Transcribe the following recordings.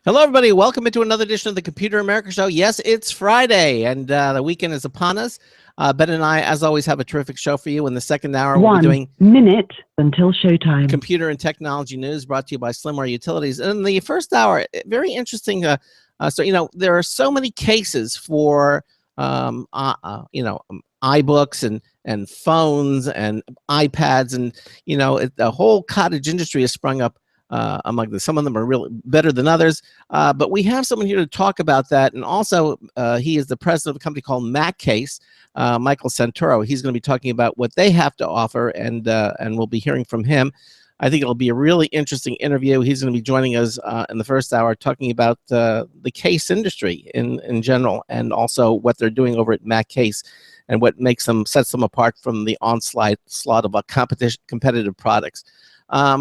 Hello, everybody. Welcome into another edition of the Computer America Show. Yes, it's Friday, and the weekend is upon us. Ben and I, as always, have a terrific show for you. In the second hour, we'll be doing 1 minute until showtime. Computer and technology news brought to you by Slimware Utilities. And in the first hour, very interesting. There are so many cases for, iBooks and phones and iPads, and the whole cottage industry has sprung up among them. Some of them are really better than others, but we have someone here to talk about that. And also, he is the president of a company called MacCase, Michael Santoro. He's going to be talking about what they have to offer, and we'll be hearing from him. I think it'll be a really interesting interview. He's going to be joining us in the first hour, talking about the case industry in general, and also what they're doing over at MacCase and what sets them apart from the onslaught of competitive products.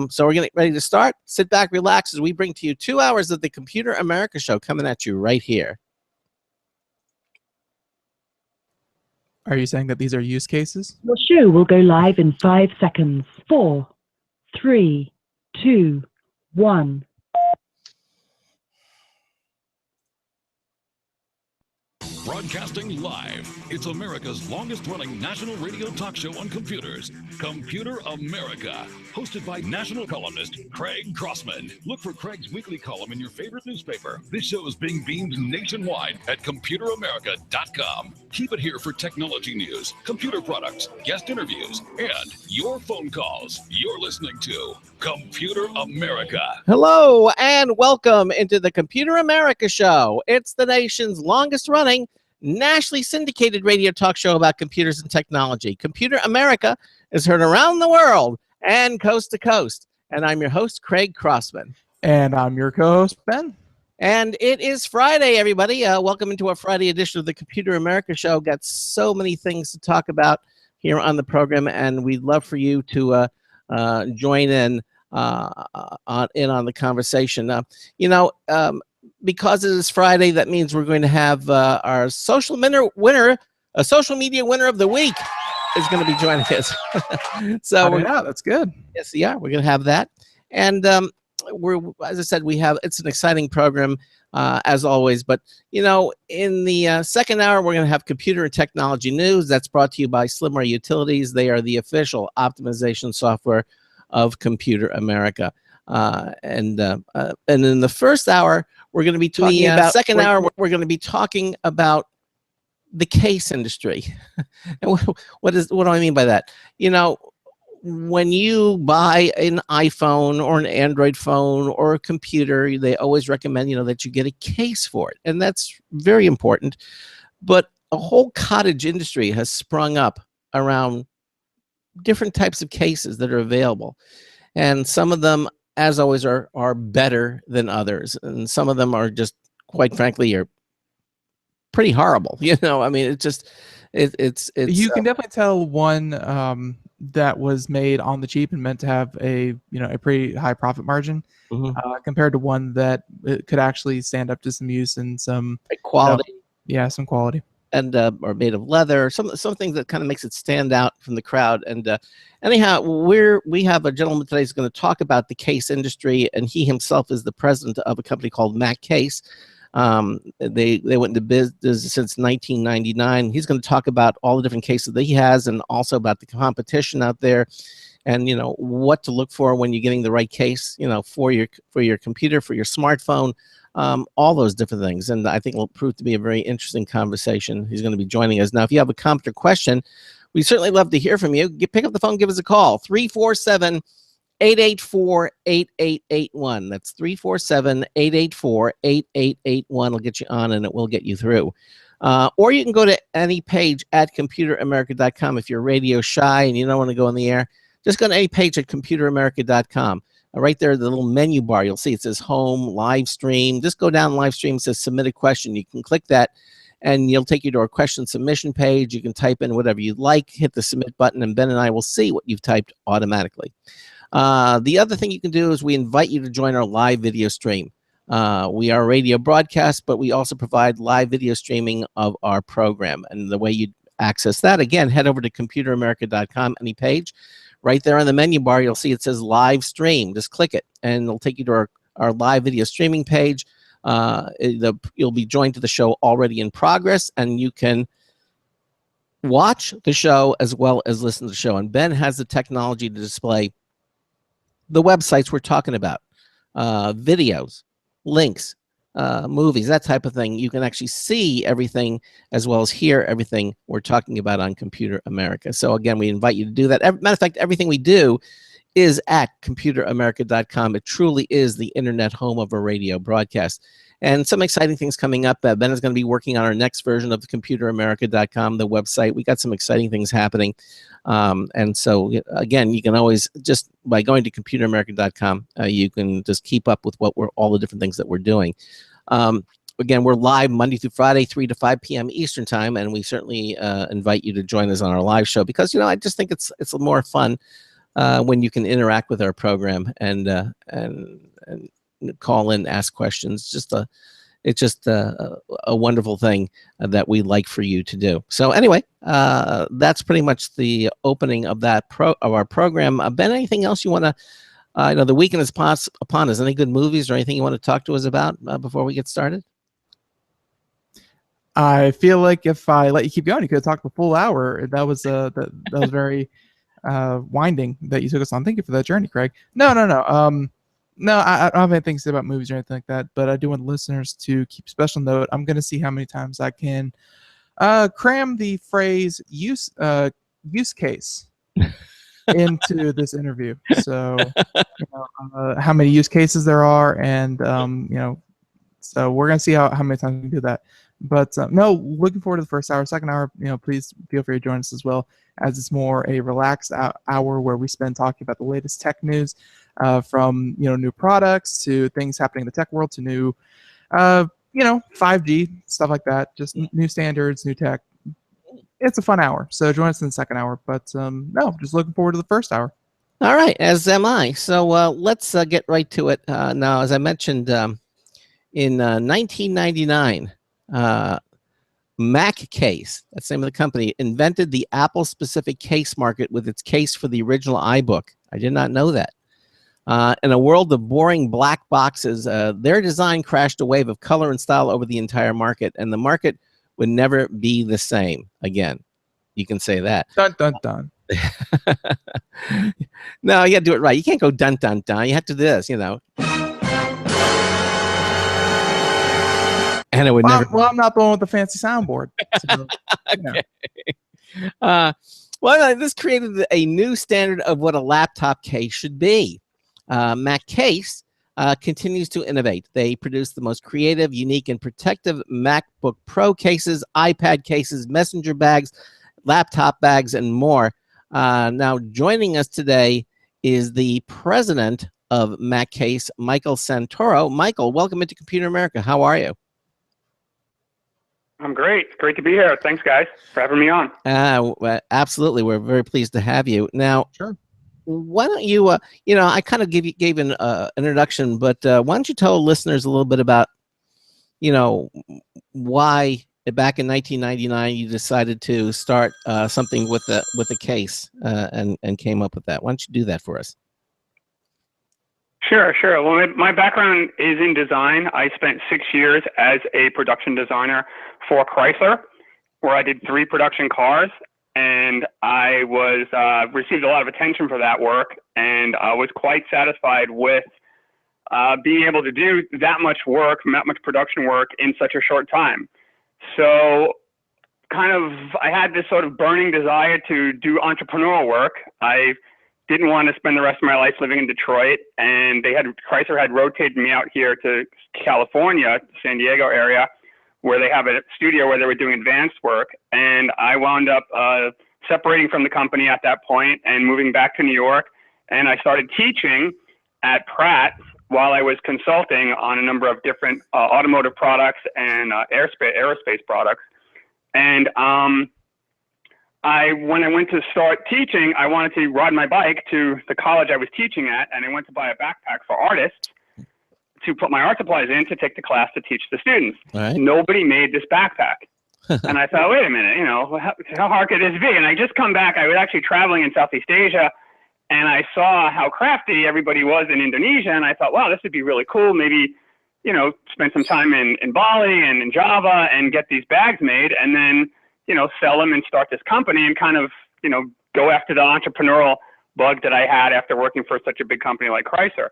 So we're getting ready to start. Sit back, relax, as we bring to you 2 hours of the Computer America Show coming at you right here. Are you saying that these are use cases? Your show will go live in 5 seconds. 4, 3, 2, 1. Broadcasting live, it's America's longest-running national radio talk show on computers, Computer America, hosted by national columnist Craig Crossman. Look for Craig's weekly column in your favorite newspaper. This show is being beamed nationwide at ComputerAmerica.com. Keep it here for technology news, computer products, guest interviews, and your phone calls. You're listening to Computer America. Hello, and welcome into the Computer America Show. It's the nation's longest-running, nationally syndicated radio talk show about computers and technology. Computer America is heard around the world and coast to coast. And I'm your host, Craig Crossman. And I'm your co-host, Ben. And it is Friday, everybody. Welcome into our Friday edition of the Computer America Show. Got so many things to talk about here on the program, and we'd love for you to join in on the conversation. Because it is Friday, that means we're going to have our social media winner of the week is going to be joining us. So that's good. Yes, yeah, we're going to have that. And as I said, it's an exciting program as always. But in the second hour, we're going to have computer and technology news. That's brought to you by Slimware Utilities. They are the official optimization software of Computer America. And in the first hour, we're going to be talking about. Second hour, we're going to be talking about the case industry. And what do I mean by that? When you buy an iPhone or an Android phone or a computer, they always recommend that you get a case for it, and that's very important. But a whole cottage industry has sprung up around different types of cases that are available, and some of them, as always, are better than others, and some of them are just, quite frankly, are pretty horrible. I mean, it's you can definitely tell one that was made on the cheap and meant to have a pretty high profit margin, compared to one that could actually stand up to some use and some quality. Some quality. And are made of leather, something that kind of makes it stand out from the crowd. And anyhow, we have a gentleman today who's going to talk about the case industry, and he himself is the president of a company called MacCase. They went into business since 1999. He's going to talk about all the different cases that he has, and also about the competition out there, and what to look for when you're getting the right case, for your computer, for your smartphone. All those different things, and I think it will prove to be a very interesting conversation. He's going to be joining us. Now, if you have a comment or question, we'd certainly love to hear from you. Pick up the phone, give us a call, 347-884-8881. That's 347-884-8881. We'll get you on, and it will get you through. Or you can go to any page at ComputerAmerica.com. If you're radio shy and you don't want to go on the air, just go to any page at ComputerAmerica.com. Right there, the little menu bar, you'll see it says Home, Live Stream. Just go down Live Stream, it says Submit a Question. You can click that, and you'll take you to our question submission page. You can type in whatever you'd like, hit the Submit button, and Ben and I will see what you've typed automatically. The other thing you can do is we invite you to join our live video stream. We are a radio broadcast, but we also provide live video streaming of our program. And the way you access that, again, head over to ComputerAmerica.com, any page. Right there on the menu bar, you'll see it says Live Stream. Just click it, and it'll take you to our live video streaming page. You'll be joined to the show already in progress, and you can watch the show as well as listen to the show. And Ben has the technology to display the websites we're talking about, videos, links, movies, that type of thing. You can actually see everything as well as hear everything we're talking about on Computer America. So again, we invite you to do that. Matter of fact, everything we do is at computeramerica.com. It truly is the internet home of a radio broadcast. And some exciting things coming up. Ben is going to be working on our next version of the computeramerica.com, the website. We got some exciting things happening. And so, again, you can always, just by going to computeramerica.com, you can just keep up with all the different things that we're doing. Again, we're live Monday through Friday, 3 to 5 p.m. Eastern time, and we certainly invite you to join us on our live show because, I just think it's more fun when you can interact with our program and call in, ask questions. It's just a wonderful thing that we like for you to do. So anyway, that's pretty much the opening of our program. Ben, anything else you want to? The weekend is upon us. Any good movies or anything you want to talk to us about before we get started? I feel like if I let you keep going, you could have talked the full hour. That was that was very winding that you took us on. Thank you for that journey, Craig. No. No, I don't have anything to say about movies or anything like that, but I do want listeners to keep special note. I'm going to see how many times I can cram the phrase use case into this interview. So, how many use cases there are, and so we're going to see how many times we can do that. But no, looking forward to the first hour. Second hour, please feel free to join us as well, as it's more a relaxed hour where we spend talking about the latest tech news, from new products to things happening in the tech world to new 5G stuff like that. Just new standards, new tech. It's a fun hour. So join us in the second hour. But no, just looking forward to the first hour. All right, as am I. So let's get right to it. Now, as I mentioned, in 1999. MacCase, that's the name of the company, invented the Apple-specific case market with its case for the original iBook. I did not know that. In a world of boring black boxes, their design crashed a wave of color and style over the entire market, and the market would never be the same again. You can say that. Dun, dun, dun. No, you got to do it right. You can't go dun, dun, dun. You have to do this, And it would never. Well, I'm not the one with the fancy soundboard. So, okay. This created a new standard of what a laptop case should be. MacCase continues to innovate. They produce the most creative, unique, and protective MacBook Pro cases, iPad cases, messenger bags, laptop bags, and more. Now, joining us today is the president of MacCase, Michael Santoro. Michael, welcome into Computer America. How are you? I'm great. It's great to be here. Thanks, guys, for having me on. Absolutely. We're very pleased to have you. Now, sure. Why don't you, I kind of gave an introduction, but why don't you tell listeners a little bit about, why back in 1999 you decided to start something with a case and came up with that. Why don't you do that for us? Sure. Well, my background is in design. I spent 6 years as a production designer for Chrysler, where I did 3 production cars, and I was received a lot of attention for that work, and I was quite satisfied with being able to do that much work, that much production work in such a short time. So I had this sort of burning desire to do entrepreneurial work. I didn't want to spend the rest of my life living in Detroit, and Chrysler had rotated me out here to California, San Diego area, where they have a studio where they were doing advanced work. And I wound up separating from the company at that point and moving back to New York. And I started teaching at Pratt while I was consulting on a number of different automotive products and aerospace products. And when I went to start teaching, I wanted to ride my bike to the college I was teaching at, and I went to buy a backpack for artists to put my art supplies in to take the class to teach the students. Right. Nobody made this backpack. And I thought, wait a minute, how hard could this be? And I just come back. I was actually traveling in Southeast Asia, and I saw how crafty everybody was in Indonesia, and I thought, wow, this would be really cool. Maybe spend some time in Bali and in Java and get these bags made, and then, sell them and start this company and kind of, go after the entrepreneurial bug that I had after working for such a big company like Chrysler.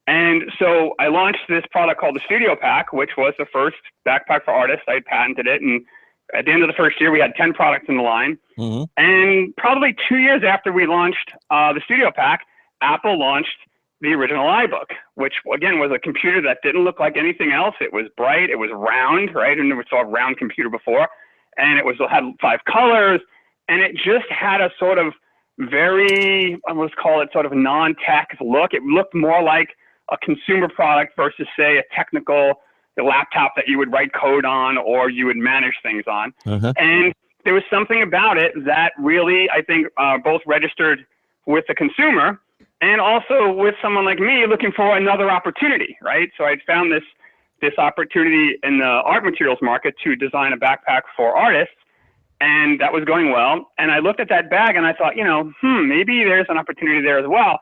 And so I launched this product called the Studio Pack, which was the first backpack for artists. I had patented it. And at the end of the first year, we had 10 products in the line. Mm-hmm. And probably 2 years after we launched the Studio Pack, Apple launched the original iBook, which again was a computer that didn't look like anything else. It was bright, it was round, right? And we saw a round computer before, and it had 5 colors, and it just had a sort of very, let's call it sort of non-tech look. It looked more like a consumer product versus, say, a technical laptop that you would write code on or you would manage things on. Uh-huh. And there was something about it that really, I think, both registered with the consumer and also with someone like me looking for another opportunity, right? So I'd found this opportunity in the art materials market to design a backpack for artists, and that was going well. And I looked at that bag and I thought, maybe there's an opportunity there as well.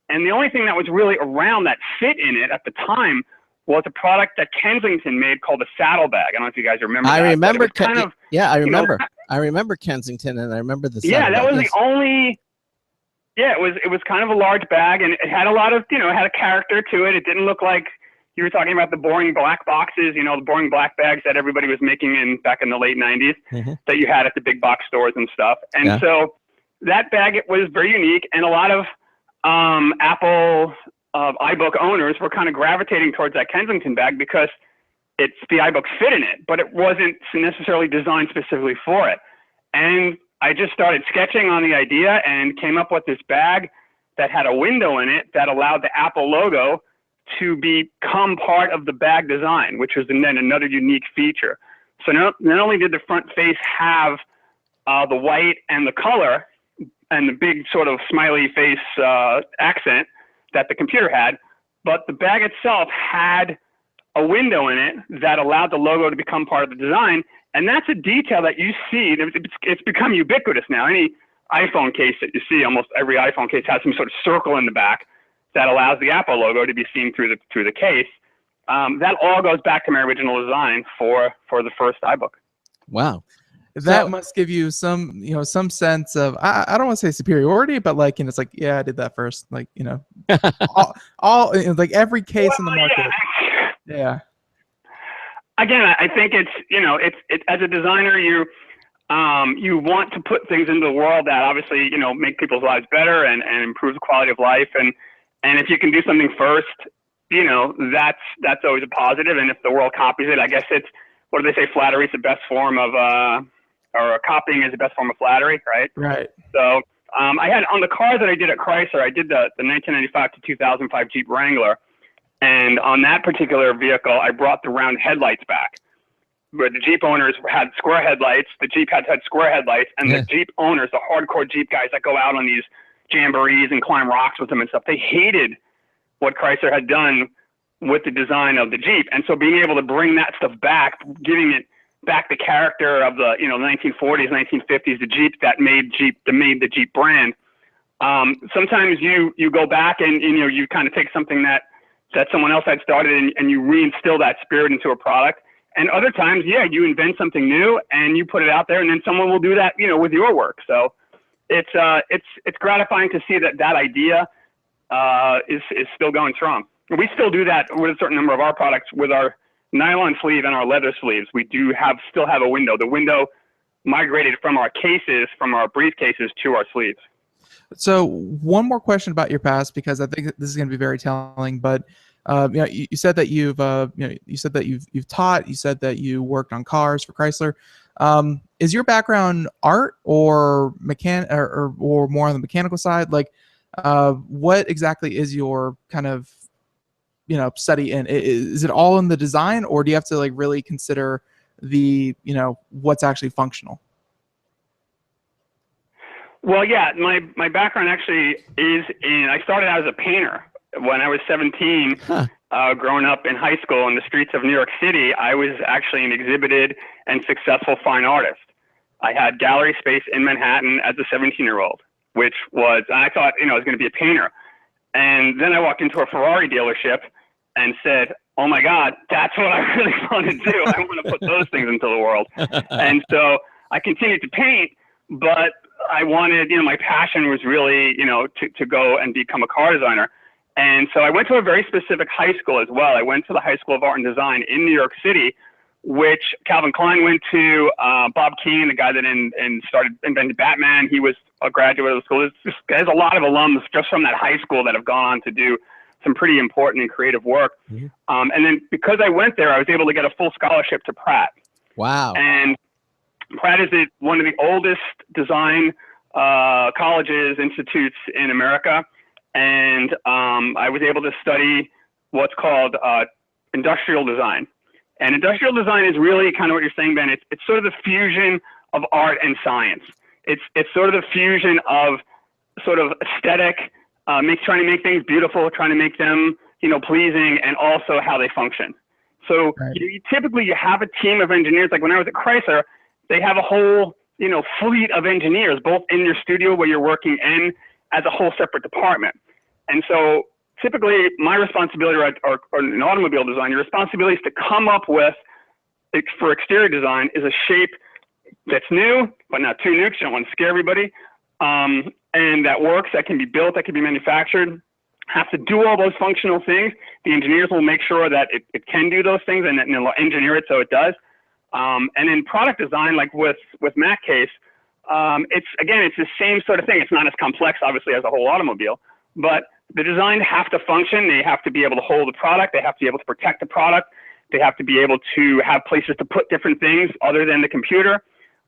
And the only thing that was really around that fit in it at the time was a product that Kensington made called a saddle bag. I don't know if you guys remember that. I remember. I remember. I remember Kensington, and I remember the saddle that bag. was the only. Yeah, it was kind of a large bag, and it had a lot of, it had a character to it. It didn't look like you were talking about the boring black boxes, the boring black bags that everybody was making back in the late 90s Mm-hmm. that you had at the big box stores and stuff. And so that bag, it was very unique, and a lot of Apple iBook owners were kind of gravitating towards that Kensington bag because the iBook fit in it, but it wasn't necessarily designed specifically for it. And I just started sketching on the idea and came up with this bag that had a window in it that allowed the Apple logo to become part of the bag design, which was then another unique feature. So not only did the front face have the white and the color and the big sort of smiley face accent that the computer had, but the bag itself had a window in it that allowed the logo to become part of the design. And that's a detail that you see. It's become ubiquitous now. Any iPhone case that you see, almost every iPhone case has some sort of circle in the back that allows the Apple logo to be seen through the case. That all goes back to my original design for the first iBook. Wow. That must give you some, some sense of, I don't want to say superiority, but it's like, yeah, I did that first. Like, all like every case in the market. Yeah. Again, I think it's as a designer, you want to put things into the world that obviously, make people's lives better and improve the quality of life. And if you can do something first, that's always a positive. And if the world copies it, I guess what do they say? Flattery is the best form of, or copying is the best form of flattery, right? Right. So I had on the car that I did at Chrysler, I did the 1995 to 2005 Jeep Wrangler. And on that particular vehicle, I brought the round headlights back, where the Jeep owners had square headlights. The Jeep had square headlights, and the Jeep owners, the hardcore Jeep guys that go out on these jamborees and climb rocks with them and stuff, they hated what Chrysler had done with the design of the Jeep. And so being able to bring that stuff back, giving it back the character of the 1940s, 1950s, the Jeep that made the Jeep brand. Sometimes you go back and you kind of take something that someone else had started and you reinstill that spirit into a product. And other times, you invent something new and you put it out there, and then someone will do that, with your work. So it's gratifying to see that idea is still going strong. We still do that with a certain number of our products with our nylon sleeve and our leather sleeves. We do still have a window. The window migrated from our briefcases to our sleeves. So one more question about your past, because I think this is going to be very telling. But you said that you've taught. You said that you worked on cars for Chrysler. Is your background art or or more on the mechanical side? Like, what exactly is your kind of study in? Is it all in the design, or do you have to really consider the what's actually functional? Well, yeah, my background actually is I started out as a painter. When I was 17, growing up in high school in the streets of New York City, I was actually an exhibited and successful fine artist. I had gallery space in Manhattan as a 17-year-old, and I thought, I was going to be a painter. And then I walked into a Ferrari dealership and said, oh my God, that's what I really want to do. I want to put those things into the world. And so I continued to paint, but I wanted, my passion was really, to go and become a car designer. And so I went to a very specific high school as well. I went to the High School of Art and Design in New York City, which Calvin Klein went to. Bob Kane, the guy that invented Batman, he was a graduate of the school. There's a lot of alums just from that high school that have gone on to do some pretty important and creative work. Mm-hmm. And then because I went there, I was able to get a full scholarship to Pratt. Wow. And Pratt is one of the oldest design colleges, institutes in America. And I was able to study what's called industrial design. And industrial design is really kind of what you're saying, Ben. It's sort of the fusion of art and science. It's sort of the fusion of sort of aesthetic, trying to make things beautiful, trying to make them, pleasing, and also how they function. So right. you typically have a team of engineers. Like when I was at Chrysler, they have a whole, fleet of engineers, both in your studio where you're working and as a whole separate department. And so typically my responsibility or in automobile design, your responsibility is to come up with, for exterior design, is a shape that's new, but not too new because you don't want to scare everybody. And that works, that can be built, that can be manufactured, have to do all those functional things. The engineers will make sure that it can do those things and they'll engineer it so it does. And in product design, like with MacCase, it's the same sort of thing. It's not as complex, obviously, as a whole automobile, but the designs have to function. They have to be able to hold the product. They have to be able to protect the product. They have to be able to have places to put different things other than the computer.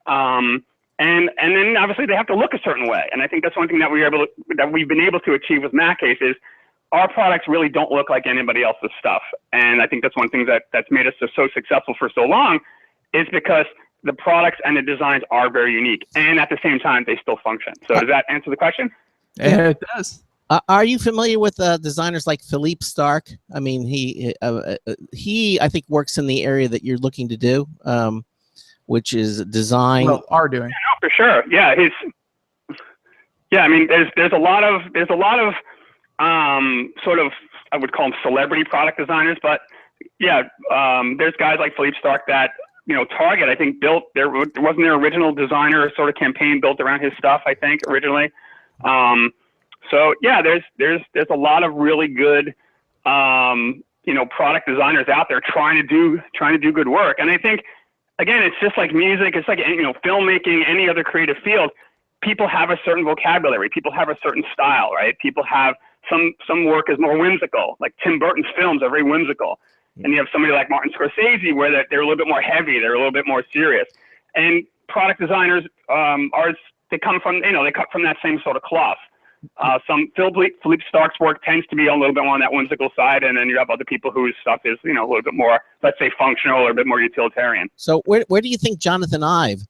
And then obviously they have to look a certain way. And I think that's one thing that we've been able to achieve with MacCase is our products really don't look like anybody else's stuff. And I think that's one thing that's made us so successful for so long is because the products and the designs are very unique. And at the same time, they still function. So does that answer the question? Yeah, it does. Are you familiar with designers like Philippe Starck? I mean, he I think works in the area that you're looking to do, which is design. Well, are doing. Yeah, no, for sure. Yeah, I mean, there's a lot of sort of, I would call them celebrity product designers, but yeah, there's guys like Philippe Starck that Target, I think, built wasn't their original designer sort of campaign built around his stuff, I think, originally. So yeah, there's a lot of really good, product designers out there trying to do good work. And I think, again, it's just like music. It's like, filmmaking, any other creative field. People have a certain vocabulary. People have a certain style, right? People have some work is more whimsical. Like Tim Burton's films are very whimsical. And you have somebody like Martin Scorsese where they're a little bit more heavy. They're a little bit more serious. And product designers they come from, they cut from that same sort of cloth. Philippe Starck's work tends to be a little bit more on that whimsical side, and then you have other people whose stuff is, a little bit more, let's say, functional or a bit more utilitarian. So where do you think Jonathan Ive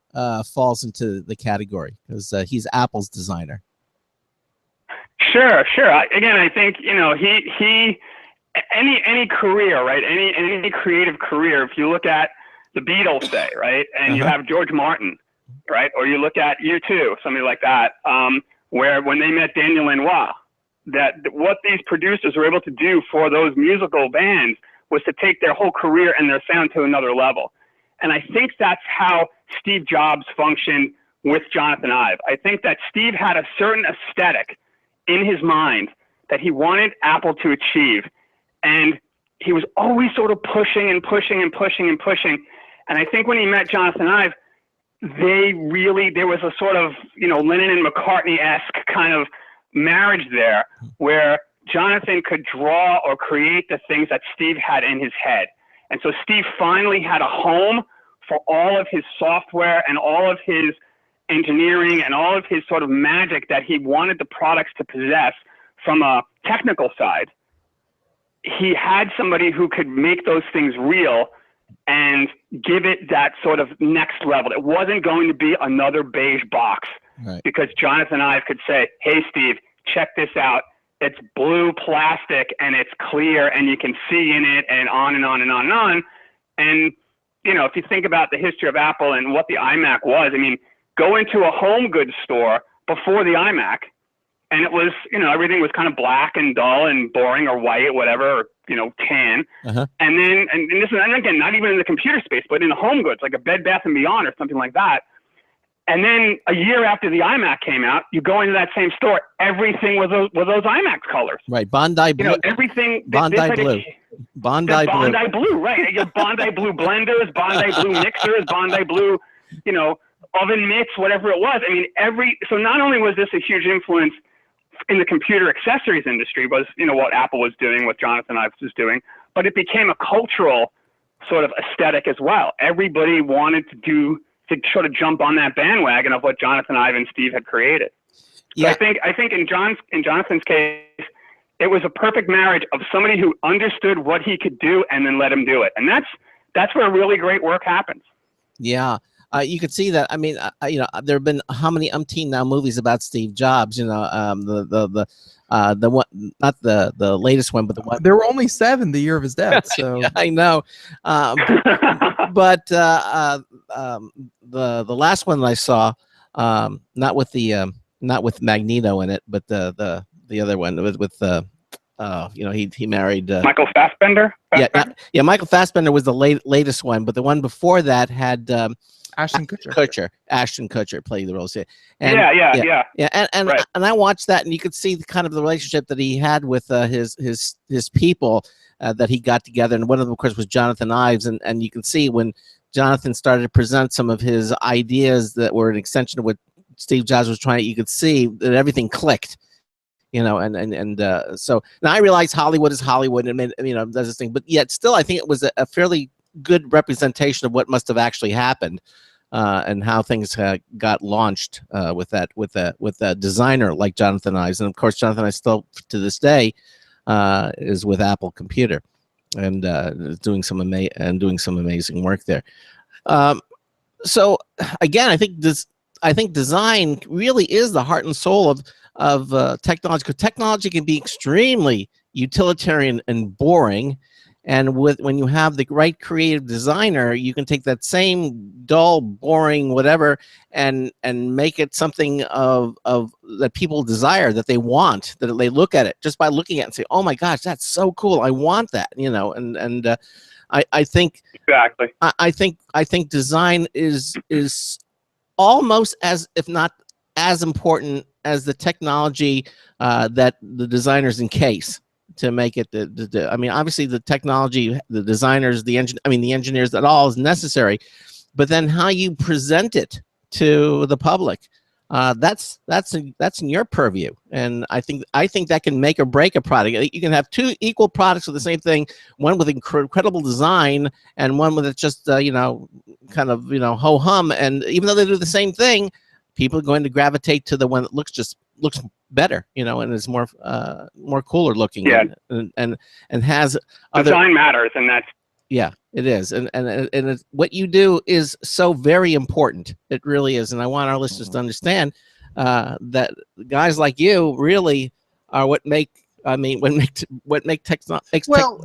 falls into the category? Because he's Apple's designer. Sure. Again, I think he any career, right? Any creative career. If you look at the Beatles, say, right, and you have George Martin, right, or you look at U2, somebody like that. Where when they met Daniel Lanois, that what these producers were able to do for those musical bands was to take their whole career and their sound to another level. And I think that's how Steve Jobs functioned with Jonathan Ive. I think that Steve had a certain aesthetic in his mind that he wanted Apple to achieve. And he was always sort of pushing and pushing and pushing and pushing. And I think when he met Jonathan Ive, there was a sort of, Lennon and McCartney-esque kind of marriage there where Jonathan could draw or create the things that Steve had in his head. And so Steve finally had a home for all of his software and all of his engineering and all of his sort of magic that he wanted the products to possess from a technical side. He had somebody who could make those things real and give it that sort of next level. It wasn't going to be another beige box, right? Because Jonathan Ive could say, hey, Steve, check this out. It's blue plastic and it's clear and you can see in it and on and on and on and on. And, if you think about the history of Apple and what the iMac was, I mean, go into a home goods store before the iMac and it was, everything was kind of black and dull and boring or white, whatever, or tan. Uh-huh. And then, and again, not even in the computer space, but in the home goods, like a Bed Bath & Beyond or something like that. And then a year after the iMac came out, you go into that same store, everything was those iMac colors. Right, Bondi blue. Everything. Bondi blue. Bondi blue. Bondi blue, right? You have Bondi blue blenders, Bondi blue mixers, Bondi blue, oven mitts, whatever it was. I mean, so not only was this a huge influence in the computer accessories industry, was what Apple was doing, what Jonathan Ives was doing, but it became a cultural sort of aesthetic as well. Everybody wanted to sort of jump on that bandwagon of what Jonathan Ive and Steve had created. Yeah. So I think in Jonathan's case, it was a perfect marriage of somebody who understood what he could do and then let him do it. And that's where really great work happens. Yeah. You could see that. I mean, there have been how many umpteen now movies about Steve Jobs, the one, not the latest one, but the one. There were only 7 the year of his death. So I know. But the last one that I saw, not with Magneto in it, but the other one with he married Michael Fassbender. Yeah, Michael Fassbender was the latest one, but the one before that had Ashton Kutcher. Ashton Kutcher played the role. And, yeah. And right. And I watched that, and you could see the kind of the relationship that he had with his people that he got together. And one of them, of course, was Jonathan Ives. And you can see when Jonathan started to present some of his ideas that were an extension of what Steve Jobs was trying, you could see that everything clicked. So now I realize Hollywood is Hollywood, and does this thing, but yet still, I think it was a fairly good representation of what must have actually happened, and how things got launched with a designer like Jonathan Ives, and of course Jonathan Ives still to this day is with Apple Computer, and doing some amazing work there. So again, I think design really is the heart and soul of technology, because technology can be extremely utilitarian and boring, and when you have the right creative designer, you can take that same dull, boring, whatever, and make it something of that people desire, that they want, that they look at it just by looking at it and say, oh my gosh, that's so cool, I want that, I think exactly. I think design is almost as, if not as important as the technology that the designers encase to make it. I mean, obviously the technology, the designers, the engineers, that all is necessary, but then how you present it to the public, that's in your purview. And I think that can make or break a product. You can have 2 equal products with the same thing, one with incredible design and one with just kind of ho hum, and even though they do the same thing, people are going to gravitate to the one that looks better, and is more cooler looking, and has design matters, and that's it is, and what you do is so very important. It really is, and I want our listeners to understand that guys like you really are what make technology. Well,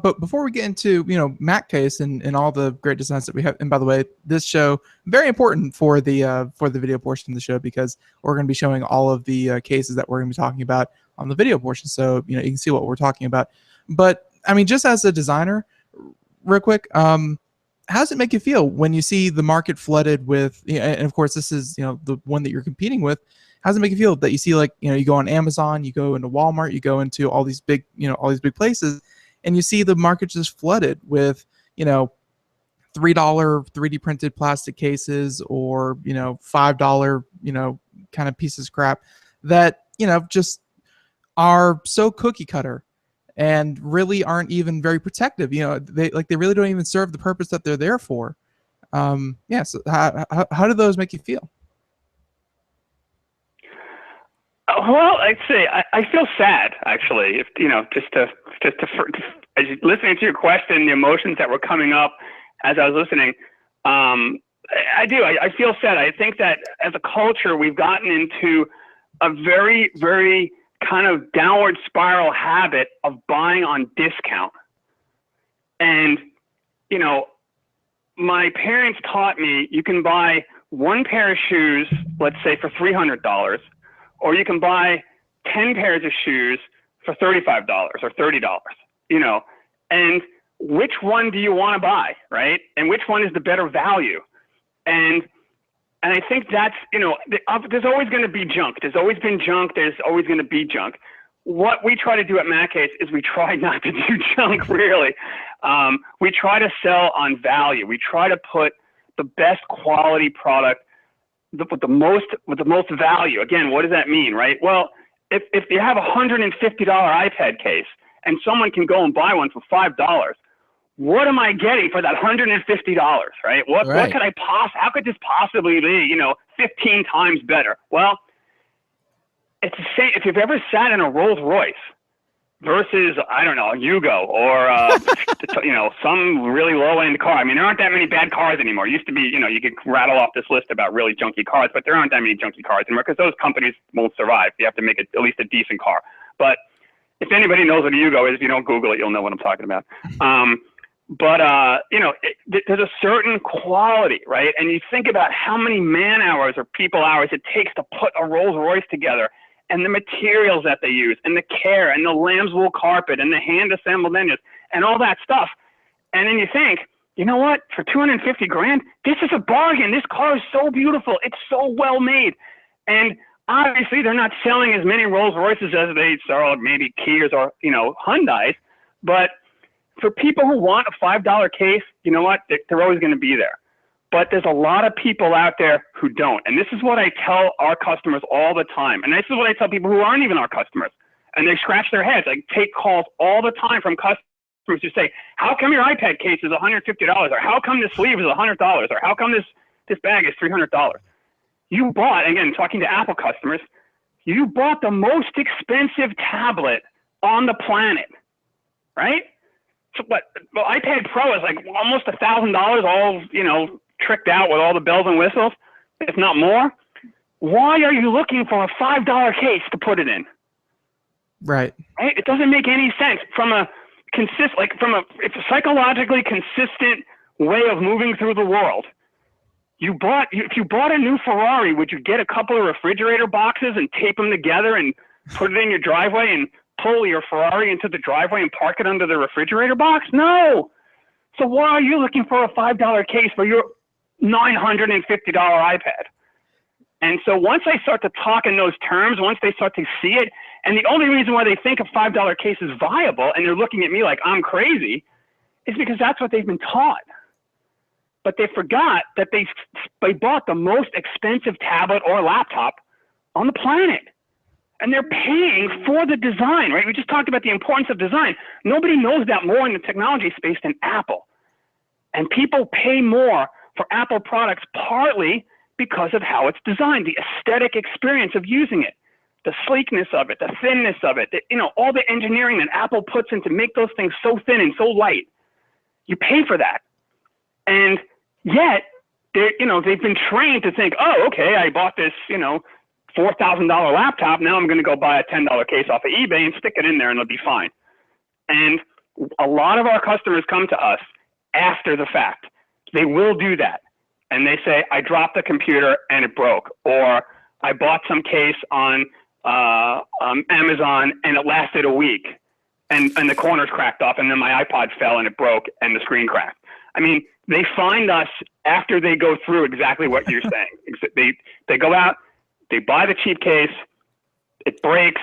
but before we get into MacCase and all the great designs that we have, and by the way, this show very important for the video portion of the show, because we're going to be showing all of the cases that we're going to be talking about on the video portion, so you can see what we're talking about. But I mean, just as a designer, real quick, how does it make you feel when you see the market flooded with, and of course this is the one that you're competing with? How does it make you feel that you see, like, you go on Amazon, you go into Walmart, you go into all these big places, and you see the market just flooded with, $3 3D printed plastic cases, or, $5, kind of pieces of crap that, just are so cookie cutter and really aren't even very protective. They really don't even serve the purpose that they're there for. So how do those make you feel? Well, I'd say I feel sad, actually. If as you listening to your question, the emotions that were coming up as I was listening, I do. I feel sad. I think that as a culture, we've gotten into a very, very kind of downward spiral habit of buying on discount. And my parents taught me you can buy one pair of shoes, let's say for $300. Or you can buy 10 pairs of shoes for $35 or $30, you know, and which one do you want to buy, right? And which one is the better value? And I think that's, you know, there's always going to be junk. There's always been junk. There's always going to be junk. What we try to do at MacCase is we try not to do junk, really. We try to sell on value. We try to put the best quality product with the most value. Again, what does that mean, right? Well, if you have a $150 iPad case and someone can go and buy one for $5, what am I getting for that $150, right? What could how could this possibly be, you know, 15 times better? Well, it's the same. If you've ever sat in a Rolls Royce versus, I don't know, a Yugo or, you know, some really low end car. I mean, there aren't that many bad cars anymore. It used to be, you know, you could rattle off this list about really junky cars, but there aren't that many junky cars anymore because those companies won't survive. You have to make it at least a decent car. But if anybody knows what a Yugo is, if you don't Google it, you'll know what I'm talking about. You know, there's a certain quality, right? And you think about how many man hours or people hours it takes to put a Rolls Royce together, and the materials that they use, and the care, and the lamb's wool carpet, and the hand assembled engines, and all that stuff. And then you think, you know what? For 250 grand, this is a bargain. This car is so beautiful. It's so well made. And obviously, they're not selling as many Rolls Royces as they sell maybe Kias or, you know, Hyundais. But for people who want a $5 case, you know what? They're always going to be there. But there's a lot of people out there who don't. And this is what I tell our customers all the time. And this is what I tell people who aren't even our customers. And they scratch their heads. I take calls all the time from customers who say, how come your iPad case is $150? Or how come this sleeve is $100? Or how come this bag is $300? You bought, again, talking to Apple customers, you bought the most expensive tablet on the planet, right? So, but the iPad Pro is like almost $1,000, all, you know, tricked out with all the bells and whistles, if not more. Why are you looking for a $5 case to put it in? Right. Right? It doesn't make any sense from a it's a psychologically consistent way of moving through the world. If you bought a new Ferrari, would you get a couple of refrigerator boxes and tape them together and put it in your driveway and pull your Ferrari into the driveway and park it under the refrigerator box? No. So why are you looking for a $5 case for your $950 iPad? And so once they start to talk in those terms, once they start to see it, and the only reason why they think a $5 case is viable and they're looking at me like I'm crazy is because that's what they've been taught. But they forgot that they bought the most expensive tablet or laptop on the planet. And they're paying for the design, right? We just talked about the importance of design. Nobody knows that more in the technology space than Apple. And people pay more for Apple products partly because of how it's designed, the aesthetic experience of using it, the sleekness of it, the thinness of it, you know, all the engineering that Apple puts in to make those things so thin and so light. You pay for that. And yet, they've been trained to think, oh, okay, I bought this, you know, $4,000 laptop. Now I'm going to go buy a $10 case off of eBay and stick it in there and it'll be fine. And a lot of our customers come to us after the fact. They will do that. And they say, I dropped the computer and it broke. Or I bought some case on Amazon and it lasted a week and the corners cracked off and then my iPod fell and it broke and the screen cracked. I mean, they find us after they go through exactly what you're saying. They go out, they buy the cheap case, it breaks,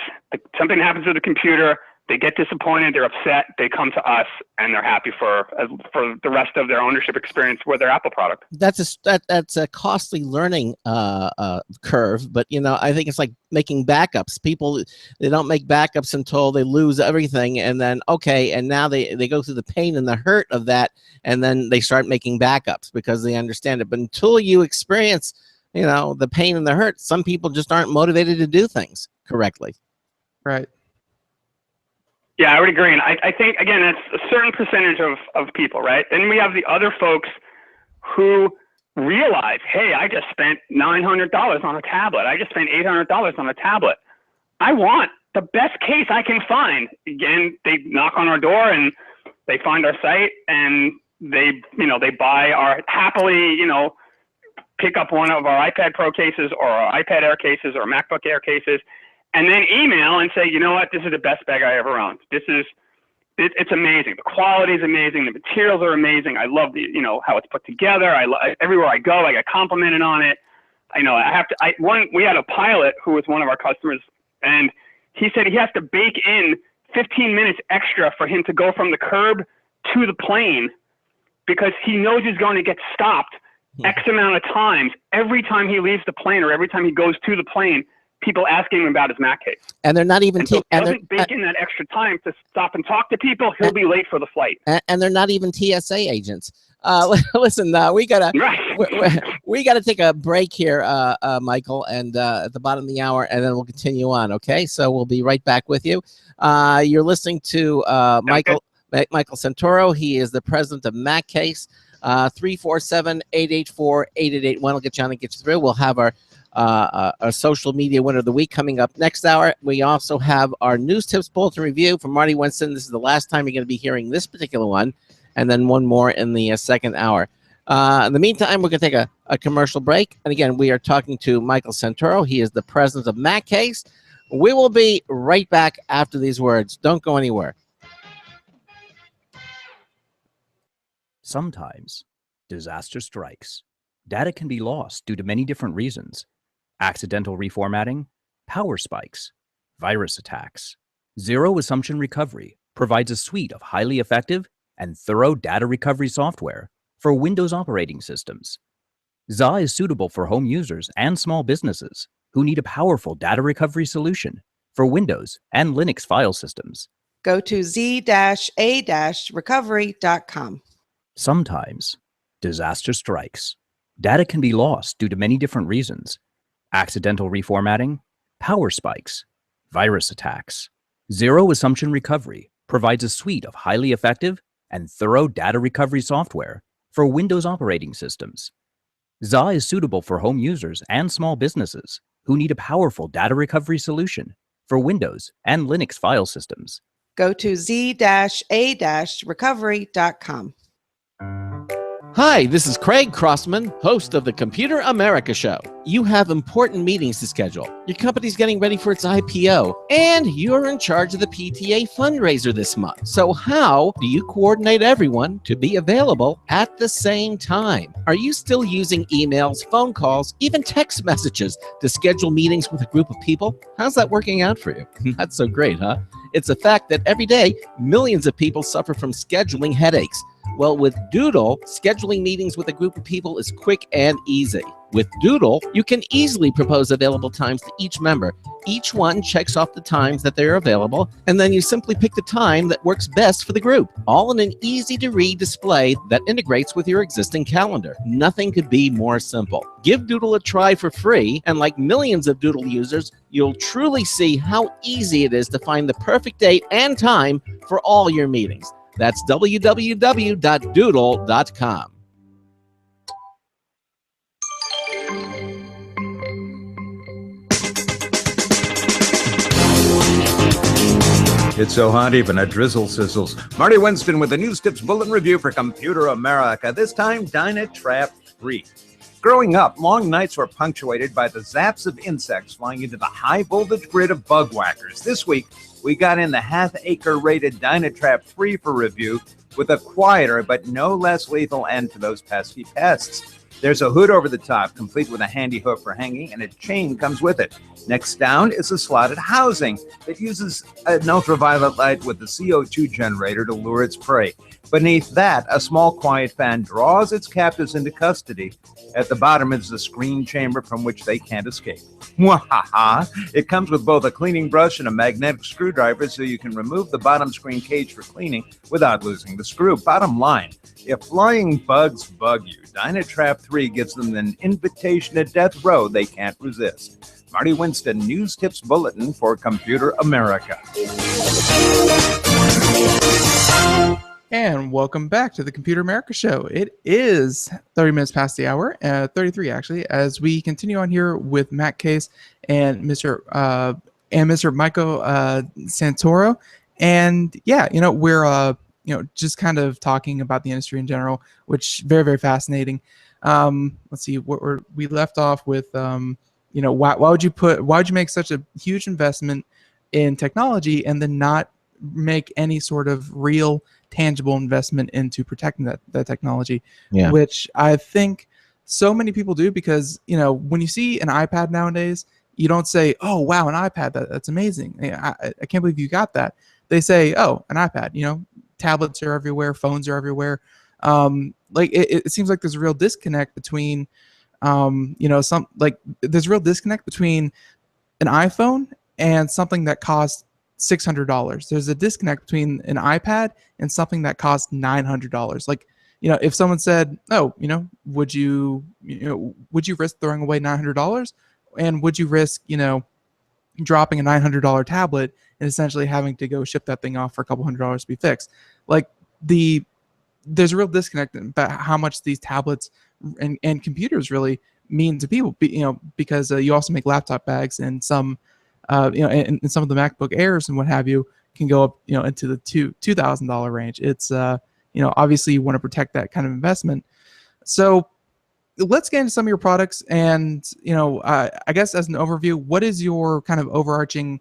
something happens to the computer, they get disappointed, they're upset, they come to us, and they're happy for the rest of their ownership experience with their Apple product. That's a costly learning curve, but you know, I think it's like making backups. People, they don't make backups until they lose everything, and then and now they go through the pain and the hurt of that, and then they start making backups because they understand it. But until you experience, you know, the pain and the hurt, some people just aren't motivated to do things correctly. Right. Yeah, I would agree. And I think, again, it's a certain percentage of people, right? Then we have the other folks who realize, hey, I just spent $900 on a tablet. I just spent $800 on a tablet. I want the best case I can find. Again, they knock on our door and they find our site and they buy our happily, pick up one of our iPad Pro cases or our iPad Air cases or MacBook Air cases. and then email and say, you know what, this is the best bag I ever owned. It's amazing. The quality is amazing. The materials are amazing. I love how it's put together. Everywhere I go, I get complimented on it. We had a pilot who was one of our customers, and he said he has to bake in 15 minutes extra for him to go from the curb to the plane because he knows he's going to get stopped X amount of times every time he leaves the plane or every time he goes to the plane. People asking him about his MacCase. And they're not even so he doesn't bake in that extra time to stop and talk to people. He'll be late for the flight. And they're not even TSA agents. Listen, we gotta we gotta take a break here, Michael, and at the bottom of the hour, and then we'll continue on. Okay, so we'll be right back with you. You're listening to Michael Santoro. He is the president of MacCase. 347-884-8881 will get you on and get you through. We'll have our social media winner of the week coming up next hour. We also have our news tips bulletin review from Marty Winston. This is the last time you're going to be hearing this particular one, and then one more in the second hour. In the meantime, we're going to take a commercial break. And again, we are talking to Michael Santoro. He is the president of MacCase. We will be right back after these words. Don't go anywhere. Sometimes disaster strikes. Data can be lost due to many different reasons. Accidental reformatting, power spikes, virus attacks. Zero Assumption Recovery provides a suite of highly effective and thorough data recovery software for Windows operating systems. ZA is suitable for home users and small businesses who need a powerful data recovery solution for Windows and Linux file systems. Go to z-a-recovery.com. Sometimes disaster strikes. Data can be lost due to many different reasons. Accidental reformatting, power spikes, virus attacks. Zero Assumption Recovery provides a suite of highly effective and thorough data recovery software for Windows operating systems. ZA is suitable for home users and small businesses who need a powerful data recovery solution for Windows and Linux file systems. Go to z-a-recovery.com. Hi, this is Craig Crossman, host of the Computer America Show. You have important meetings to schedule. Your company's getting ready for its IPO, and you're in charge of the PTA fundraiser this month. So how do you coordinate everyone to be available at the same time? Are you still using emails, phone calls, even text messages to schedule meetings with a group of people? How's that working out for you? Not so great, huh? It's a fact that every day, millions of people suffer from scheduling headaches. Well, with Doodle, scheduling meetings with a group of people is quick and easy. With Doodle, you can easily propose available times to each member. Each one checks off the times that they're available, and then you simply pick the time that works best for the group, all in an easy-to-read display that integrates with your existing calendar. Nothing could be more simple. Give Doodle a try for free, and like millions of Doodle users, you'll truly see how easy it is to find the perfect date and time for all your meetings. That's www.doodle.com. It's so hot, even a drizzle sizzles. Marty Winston with the News Tips Bulletin Review for Computer America. This time, Dynatrap 3. Growing up, long nights were punctuated by the zaps of insects flying into the high-voltage grid of bug whackers. This week, we got in the half-acre rated Dynatrap 3 for review with a quieter but no less lethal end to those pesky pests. There's a hood over the top, complete with a handy hook for hanging, and a chain comes with it. Next down is a slotted housing that uses an ultraviolet light with a CO2 generator to lure its prey. Beneath that, a small quiet fan draws its captives into custody. At the bottom is the screen chamber from which they can't escape. Mwahaha! It comes with both a cleaning brush and a magnetic screwdriver so you can remove the bottom screen cage for cleaning without losing the screw. Bottom line, if flying bugs bug you, Dynatrap 3 gives them an invitation to death row they can't resist. Marty Winston, News Tips Bulletin for Computer America. And welcome back to the Computer America Show. It is 30 minutes past the hour, 33 actually, as we continue on here with MacCase and Mr. Michael Santoro. And yeah, we're just kind of talking about the industry in general, which very, very fascinating. Let's see, we left off with why would you make such a huge investment in technology and then not make any sort of real tangible investment into protecting that technology? Yeah. Which I think so many people do, because when you see an iPad nowadays, you don't say, "Oh wow, an iPad, that's amazing. I can't believe you got that." They say, "Oh, an iPad." Tablets are everywhere, phones are everywhere. It seems like there's a real disconnect between there's a real disconnect between an iPhone and something that costs $600. There's a disconnect between an iPad and something that costs $900. If someone said, "Oh, would you risk throwing away $900, and would you risk, dropping a $900 tablet and essentially having to go ship that thing off for a couple $100s to be fixed?" There's a real disconnect about how much these tablets and computers really mean to people, because you also make laptop bags, and some and some of the MacBook Airs and what have you can go up into the $2,000 range. It's obviously you want to protect that kind of investment. So let's get into some of your products, and I guess as an overview, what is your kind of overarching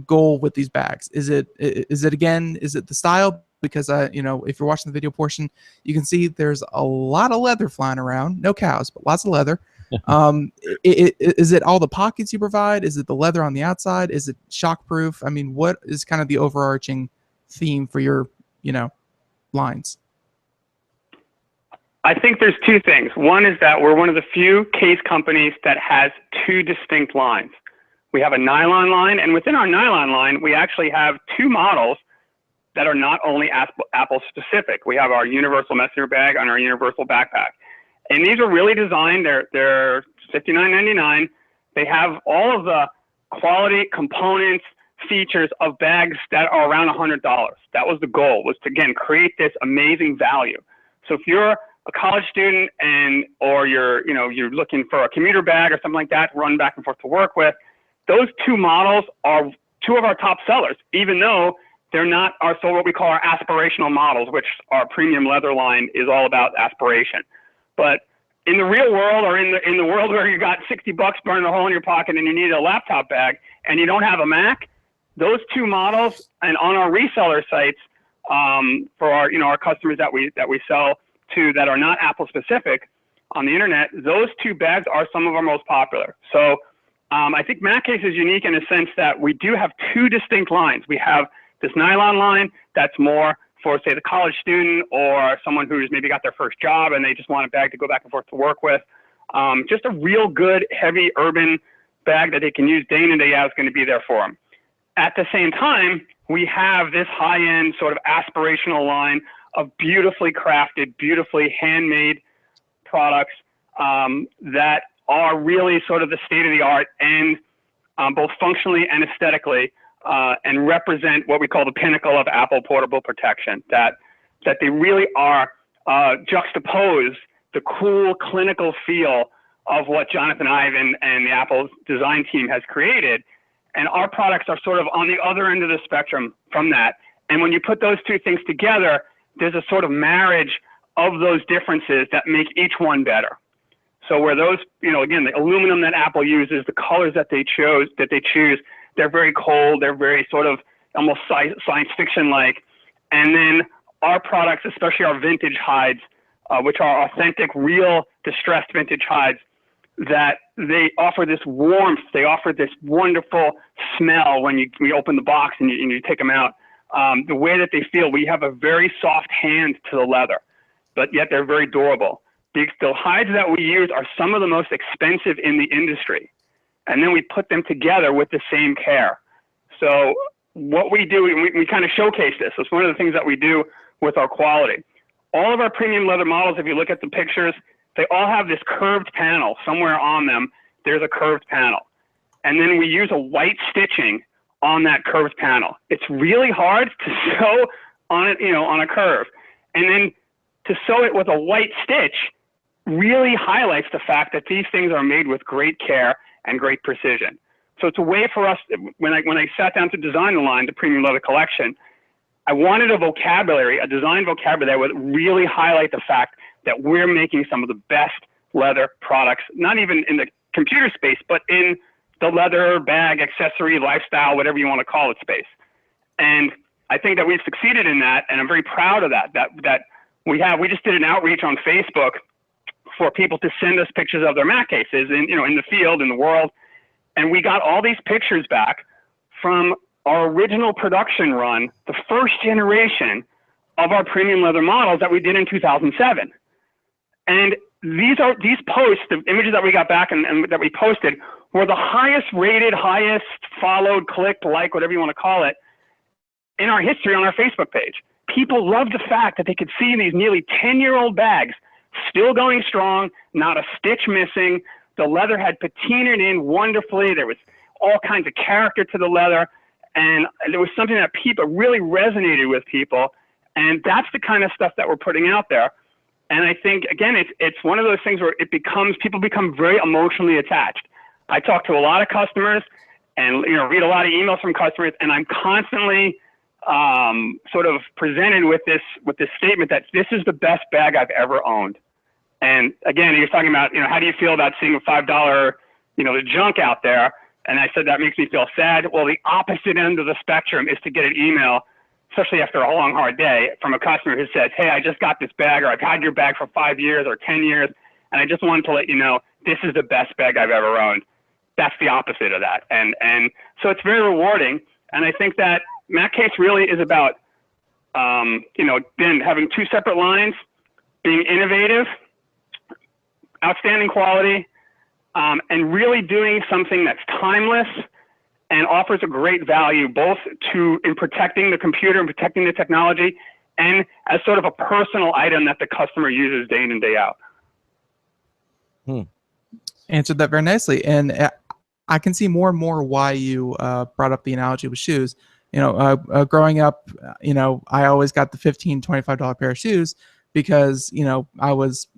goal with these bags? Is it the style? Because if you're watching the video portion, you can see there's a lot of leather flying around. No cows, but lots of leather. Is it all the pockets you provide? Is it the leather on the outside? Is it shockproof? I mean, what is kind of the overarching theme for your lines? I think there's two things. One is that we're one of the few case companies that has two distinct lines. We have a nylon line, and within our nylon line, we actually have two models that are not only Apple specific. We have our universal messenger bag and our universal backpack. And these are really designed, they're $59.99. They have all of the quality components, features of bags that are around $100. That was the goal, was to, again, create this amazing value. So if you're a college student or you're looking for a commuter bag or something like that, run back and forth to work with, those two models are two of our top sellers, even though they're not what we call our aspirational models, which our premium leather line is all about aspiration. But in the real world, or in the world where you got $60 burning a hole in your pocket and you need a laptop bag and you don't have a Mac, those two models, and on our reseller sites for our customers that we sell to that are not Apple specific on the internet, those two bags are some of our most popular. So I think MacCase is unique in a sense that we do have two distinct lines. We have this nylon line that's more for, say, the college student or someone who's maybe got their first job and they just want a bag to go back and forth to work with. Just a real good, heavy urban bag that they can use day in and day out is going to be there for them. At the same time, we have this high-end sort of aspirational line of beautifully crafted, beautifully handmade products that are really sort of the state of the art and both functionally and aesthetically, and represent what we call the pinnacle of Apple portable protection, that they really are juxtapose the cool clinical feel of what Jonathan Ive and the Apple design team has created. And our products are sort of on the other end of the spectrum from that. And when you put those two things together, there's a sort of marriage of those differences that make each one better. So where those, again, the aluminum that Apple uses, the colors that they choose, they're very cold, they're very sort of almost science fiction-like. And then our products, especially our vintage hides, which are authentic, real distressed vintage hides, that they offer this warmth, they offer this wonderful smell when you open the box and you take them out. The way that they feel, we have a very soft hand to the leather, but yet they're very durable. The hides that we use are some of the most expensive in the industry. And then we put them together with the same care. So what we do, we kind of showcase this. It's one of the things that we do with our quality. All of our premium leather models, if you look at the pictures, they all have this curved panel. Somewhere on them, there's a curved panel. And then we use a white stitching on that curved panel. It's really hard to sew on it, on a curve. And then to sew it with a white stitch really highlights the fact that these things are made with great care and great precision. So it's a way for us, when I sat down to design the line, the Premium Leather Collection, I wanted a design vocabulary that would really highlight the fact that we're making some of the best leather products, not even in the computer space, but in the leather bag, accessory, lifestyle, whatever you want to call it space. And I think that we've succeeded in that, and I'm very proud of that. We just did an outreach on Facebook for people to send us pictures of their MacCases in the field, in the world, and we got all these pictures back from our original production run, the first generation of our premium leather models that we did in 2007. And these posts, the images that we got back and that we posted, were the highest rated, highest followed, clicked, like, whatever you want to call it, in our history on our Facebook page. People loved the fact that they could see these nearly 10-year-old bags still going strong, not a stitch missing. The leather had patinaed in wonderfully. There was all kinds of character to the leather. And there was something that people really resonated with people. And that's the kind of stuff that we're putting out there. And I think, again, it's one of those things where people become very emotionally attached. I talk to a lot of customers and read a lot of emails from customers, and I'm constantly sort of presented with this statement that this is the best bag I've ever owned. And again, you're talking about, how do you feel about seeing a $5, the junk out there? And I said, that makes me feel sad. Well, the opposite end of the spectrum is to get an email, especially after a long, hard day, from a customer who says, hey, I just got this bag, or I've had your bag for 5 years or 10 years, and I just wanted to let you know, this is the best bag I've ever owned. That's the opposite of that. And so it's very rewarding. And I think that MacCase really is about, then having two separate lines, being innovative, outstanding quality, and really doing something that's timeless and offers a great value, both in protecting the computer and protecting the technology, and as sort of a personal item that the customer uses day in and day out. Answered that very nicely. And I can see more and more why you brought up the analogy with shoes. Growing up, I always got the $15, $25 pair of shoes because, I was,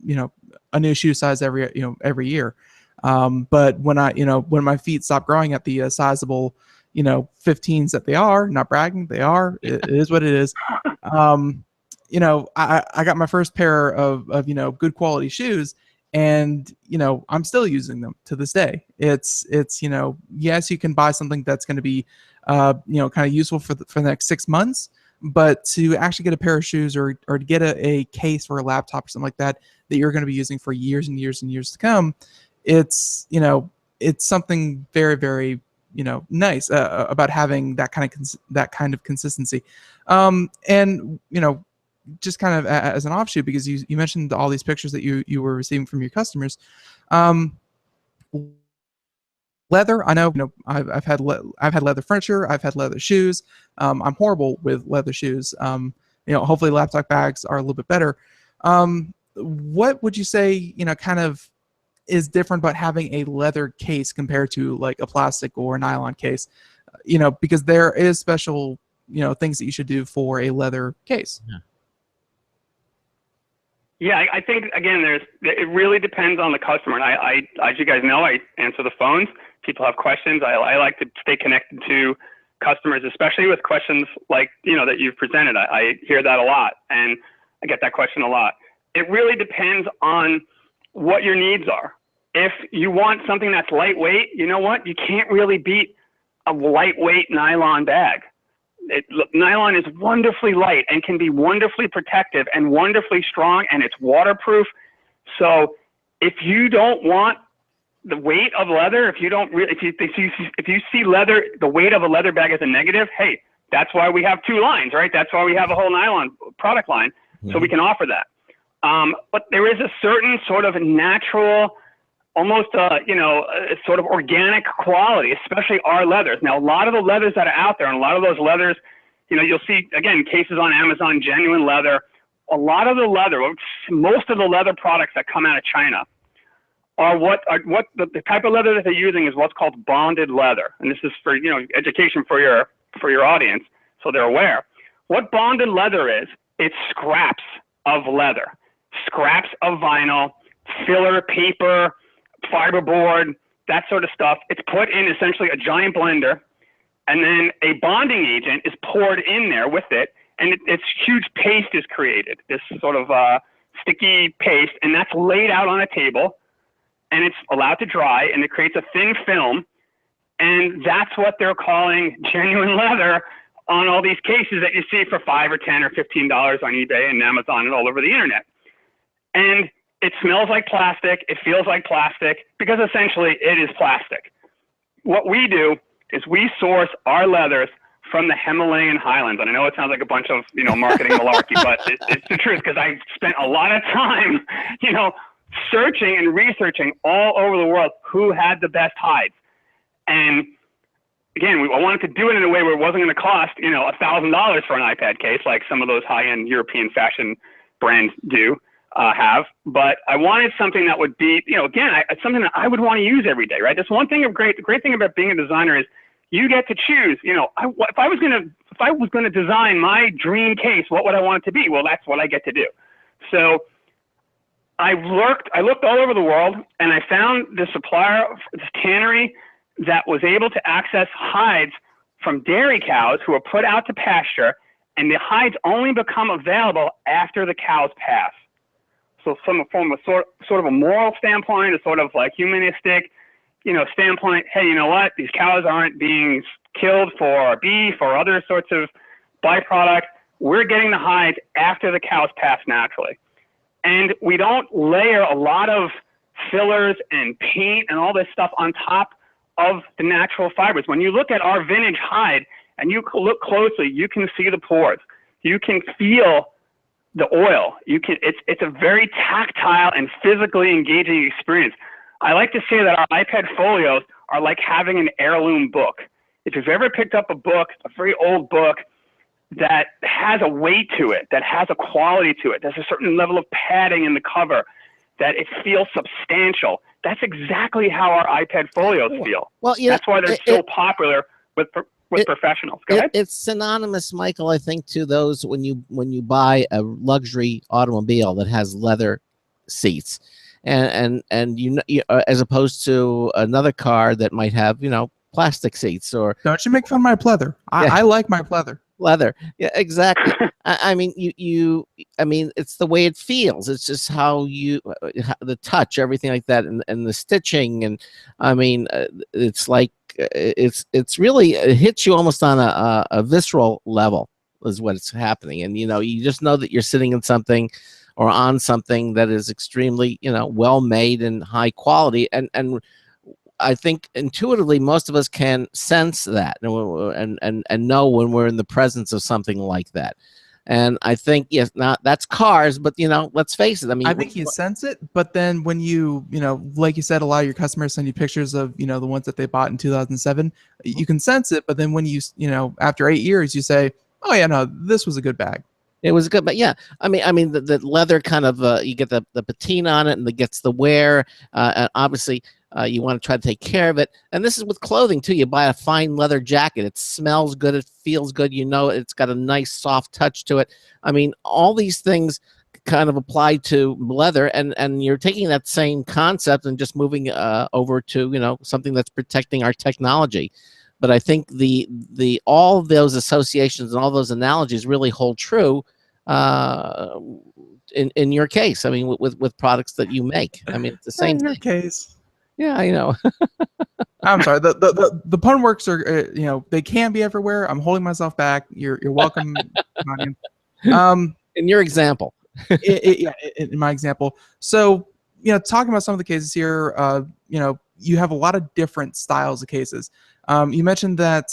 a new shoe size every year. But when my feet stopped growing at the sizable, 15s that they are, not bragging, they are, it is what it is. I got my first pair of good quality shoes, and I'm still using them to this day. It's yes, you can buy something that's going to be kind of useful for the next 6 months, but to actually get a pair of shoes or to get a case for a laptop or something like that you're going to be using for years and years and years to come, it's something very, very nice about having that kind of consistency. And just kind of as an offshoot, because you mentioned all these pictures that you were receiving from your customers. Leather, I know, I've had leather furniture, I've had leather shoes. I'm horrible with leather shoes. Hopefully laptop bags are a little bit better. What would you say, kind of is different about having a leather case compared to like a plastic or a nylon case? Because there is special, things that you should do for a leather case. Yeah, I think, again, it really depends on the customer. And I, as you guys know, I answer the phones. People have questions. I like to stay connected to customers, especially with questions like, that you've presented. I hear that a lot, and I get that question a lot. It really depends on what your needs are. If you want something that's lightweight, you know what? You can't really beat a lightweight nylon bag. Nylon is wonderfully light and can be wonderfully protective and wonderfully strong, and it's waterproof. So if you don't want the weight of leather, if you see leather, the weight of a leather bag as a negative, hey, that's why we have two lines, right? That's why we have a whole nylon product line, so we can offer that. But there is a certain sort of natural, almost sort of organic quality, especially our leathers. Now, a lot of the leathers that are out there, and a lot of those leathers, you'll see, again, cases on Amazon, genuine leather. A lot of the leather, most of the leather products that come out of China are the type of leather that they're using is what's called bonded leather. And this is for, education for your audience, so they're aware. What bonded leather is, it's scraps of leather, scraps of vinyl, filler, paper, fiberboard, that sort of stuff. It's put in essentially a giant blender, and then a bonding agent is poured in there with it, and it's huge paste is created, this sort of sticky paste, and that's laid out on a table. and it's allowed to dry, and it creates a thin film, and that's what they're calling genuine leather on all these cases that you see for $5 or $10 or $15 on eBay and Amazon and all over the internet. And it smells like plastic, it feels like plastic, because essentially it is plastic. What we do is we source our leathers from the Himalayan highlands. And I know it sounds like a bunch of, marketing malarkey, but it's the truth, because I spent a lot of time, searching and researching all over the world who had the best hides. And again, I wanted to do it in a way where it wasn't going to cost, $1,000 for an iPad case, like some of those high-end European fashion brands do have. But I wanted something that would be, it's something that I would want to use every day, right? That's one thing the great thing about being a designer is you get to choose. If I was going to design my dream case, what would I want it to be? Well, that's what I get to do. So I looked all over the world, and I found this supplier, this tannery, that was able to access hides from dairy cows who are put out to pasture, and the hides only become available after the cows pass. So from a sort of a moral standpoint, a sort of like humanistic, standpoint, hey, you know what? These cows aren't being killed for beef or other sorts of byproduct. We're getting the hides after the cows pass naturally. And we don't layer a lot of fillers and paint and all this stuff on top of the natural fibers. When you look at our vintage hide and you look closely, you can see the pores. You can feel the oil. It's a very tactile and physically engaging experience. I like to say that our iPad folios are like having an heirloom book. If you've ever picked up a book, a very old book that has a weight to it, that has a quality to it, there's a certain level of padding in the cover, that it feels substantial. That's exactly how our iPad folios feel. Well, that's why they're so popular with professionals. Go ahead. It's synonymous, Michael, I think, to those when you buy a luxury automobile that has leather seats, and as opposed to another car that might have plastic seats. Or don't you make fun of my pleather? I like my pleather. Leather, yeah, exactly. I mean, it's the way it feels. It's just how the touch, everything like that, and the stitching, and it's like it's really, it hits you almost on a visceral level is what's happening, and you just know that you're sitting in something or on something that is extremely well made and high quality, and I think intuitively most of us can sense that and know when we're in the presence of something like that. And I think, yes, not that's cars, but let's face it. I think you sense it, but then when you like you said, a lot of your customers send you pictures of the ones that they bought in 2007. You can sense it, but then when you after 8 years, you say, oh yeah, no, this was a good bag. It was good, but yeah, I mean the leather kind of you get the patina on it, and it gets the wear, and obviously. You want to try to take care of it. And this is with clothing, too. You buy a fine leather jacket. It smells good. It feels good. It's got a nice, soft touch to it. I mean, all these things kind of apply to leather. And you're taking that same concept and just moving over to, something that's protecting our technology. But I think all of those associations and all those analogies really hold true in your case. I mean, with products that you make. I mean, it's the same in your thing. Case. Yeah, I know. I'm sorry. The pun works are they can be everywhere. I'm holding myself back. You're welcome. In your example. In my example. So talking about some of the cases here, you have a lot of different styles of cases. You mentioned that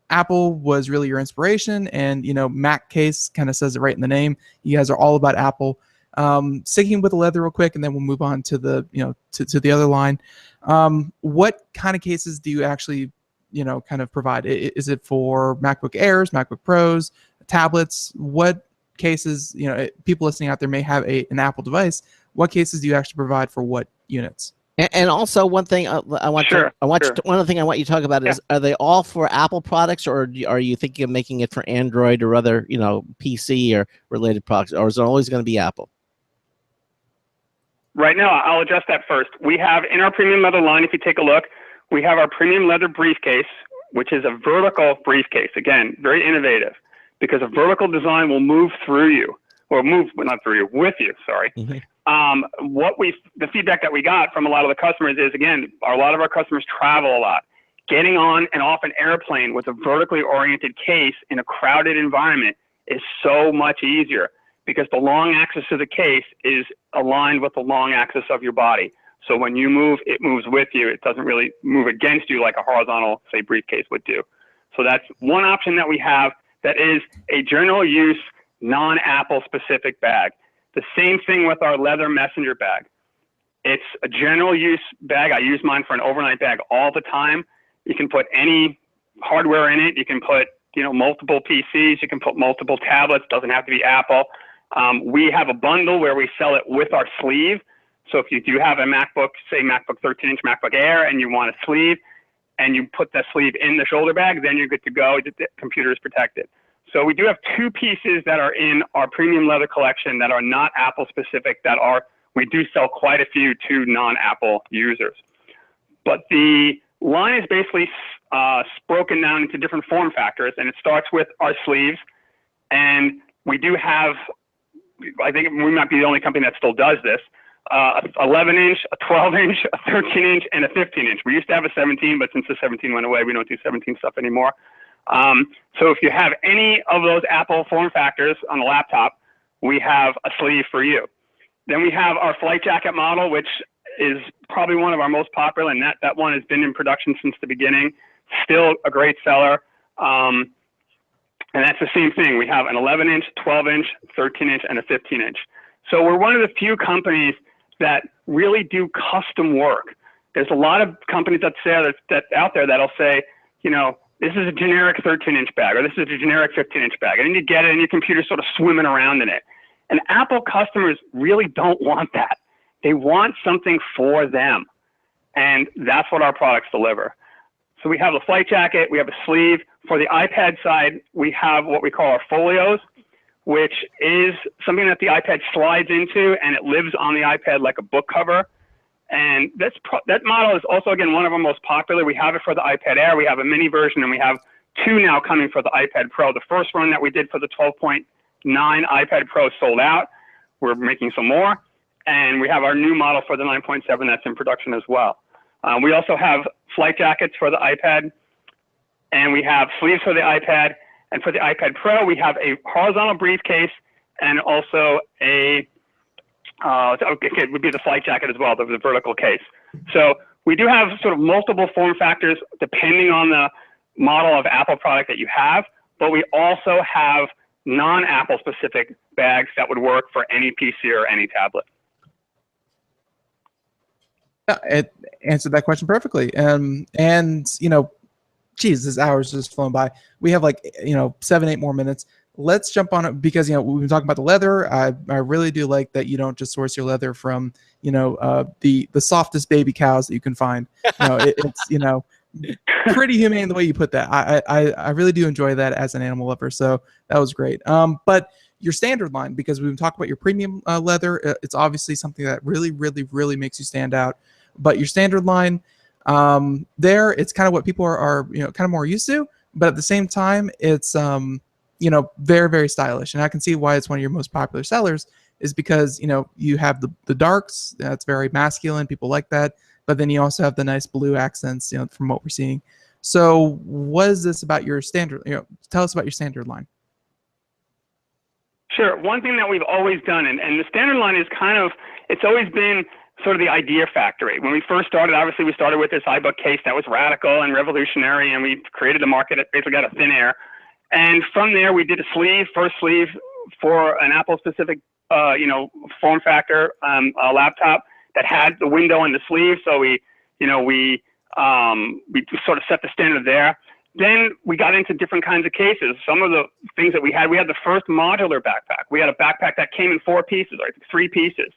Apple was really your inspiration, and MacCase kind of says it right in the name. You guys are all about Apple. Sticking with the leather real quick, and then we'll move on to the to the other line. What kind of cases do you actually kind of provide? Is it for MacBook Airs, MacBook Pros, tablets? What cases people listening out there may have an Apple device? What cases do you actually provide for what units? And also one thing one other thing I want you to talk about is, are they all for Apple products, or are you thinking of making it for Android or other PC or related products, or is it always going to be Apple? Right now, I'll address that first. We have in our premium leather line, if you take a look, we have our premium leather briefcase, which is a vertical briefcase. Again, very innovative, because a vertical design will move through you, or move, not through you, with you, sorry. the feedback that we got from a lot of the customers is, again, a lot of our customers travel a lot. Getting on and off an airplane with a vertically oriented case in a crowded environment is so much easier because the long axis of the case is aligned with the long axis of your body. So when you move, it moves with you. It doesn't really move against you like a horizontal, say, briefcase would do. So that's one option that we have that is a general use, non-Apple specific bag. The same thing with our leather messenger bag. It's a general use bag. I use mine for an overnight bag all the time. You can put any hardware in it. You can put, multiple PCs. You can put multiple tablets. Doesn't have to be Apple. We have a bundle where we sell it with our sleeve. So if you do have a MacBook, say MacBook 13-inch MacBook Air, and you want a sleeve, and you put that sleeve in the shoulder bag, then you're good to go. The computer is protected. So we do have two pieces that are in our premium leather collection that are not Apple specific, we do sell quite a few to non-Apple users. But the line is basically broken down into different form factors, and it starts with our sleeves. And we do have, I think we might be the only company that still does this, 11-inch, a 12-inch, a 13-inch, and a 15-inch. We used to have a 17, but since the 17 went away, we don't do 17 stuff anymore. So if you have any of those Apple form factors on a laptop, we have a sleeve for you. Then we have our flight jacket model, which is probably one of our most popular, and that one has been in production since the beginning. Still a great seller. And that's the same thing. We have an 11-inch, 12-inch, 13-inch, and a 15-inch. So we're one of the few companies that really do custom work. There's a lot of companies out there that'll say, this is a generic 13-inch bag, or this is a generic 15-inch bag. And then you get it and your computer's sort of swimming around in it. And Apple customers really don't want that. They want something for them. And that's what our products deliver. So we have the flight jacket, we have a sleeve. For the iPad side, we have what we call our folios, which is something that the iPad slides into and it lives on the iPad like a book cover. And that model is also, again, one of our most popular. We have it for the iPad Air. We have a mini version, and we have two now coming for the iPad Pro. The first one that we did for the 12.9 iPad Pro sold out. We're making some more. And we have our new model for the 9.7 that's in production as well. We also have flight jackets for the iPad, and we have sleeves for the iPad. And for the iPad Pro, we have a horizontal briefcase and also it would be the flight jacket as well, the vertical case. So we do have sort of multiple form factors depending on the model of Apple product that you have, but we also have non-Apple specific bags that would work for any PC or any tablet. It answered that question perfectly. And geez, this hour's just flown by. We have 7-8 more minutes. Let's jump on it because we've been talking about the leather. I really do like that you don't just source your leather from the softest baby cows that you can find. It's pretty humane the way you put that. I really do enjoy that as an animal lover. So that was great. But your standard line, because we've been talking about your premium leather, it's obviously something that really, really, really makes you stand out. But your standard line, there, it's kind of what people are kind of more used to. But at the same time, it's very, very stylish. And I can see why it's one of your most popular sellers is because, you have the darks, that's very masculine. People like that. But then you also have the nice blue accents, from what we're seeing. So what is this about your standard, tell us about your standard line. Sure. One thing that we've always done, and the standard line is it's always been sort of the idea factory. When we first started, obviously we started with this iBook case that was radical and revolutionary, and we created a market that basically got a thin air. And from there, we did a first sleeve for an Apple-specific, form factor a laptop that had the window in the sleeve. So we sort of set the standard there. Then we got into different kinds of cases. Some of the things that we had the first modular backpack. We had a backpack that came in 4 pieces, or 3 pieces,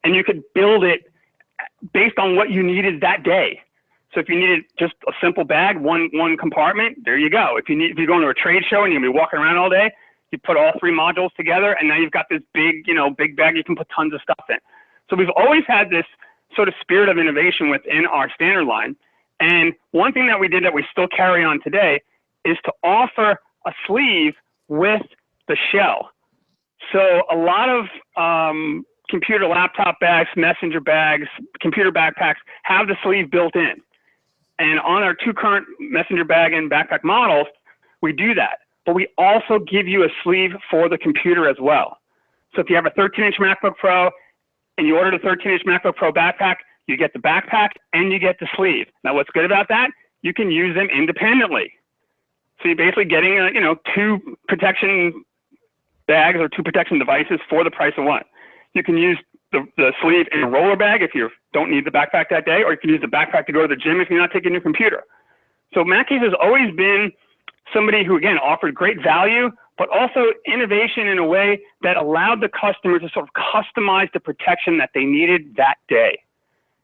and you could build it based on what you needed that day. So if you needed just a simple bag, one compartment, there you go. If you're going to a trade show and you're gonna be walking around all day, you put all 3 modules together, and now you've got this big bag you can put tons of stuff in. So we've always had this sort of spirit of innovation within our standard line. And one thing that we did that we still carry on today is to offer a sleeve with the shell. So a lot of computer laptop bags, messenger bags, computer backpacks have the sleeve built in. And on our 2 current messenger bag and backpack models, we do that. But we also give you a sleeve for the computer as well. So if you have a 13-inch MacBook Pro and you ordered a 13-inch MacBook Pro backpack, you get the backpack and you get the sleeve. Now, what's good about that? You can use them independently. So you're basically getting, 2 protection bags or 2 protection devices for the price of one. You can use the sleeve in a roller bag if you don't need the backpack that day, or you can use the backpack to go to the gym if you're not taking your computer. So MacCase has always been somebody who, again, offered great value, but also innovation in a way that allowed the customer to sort of customize the protection that they needed that day.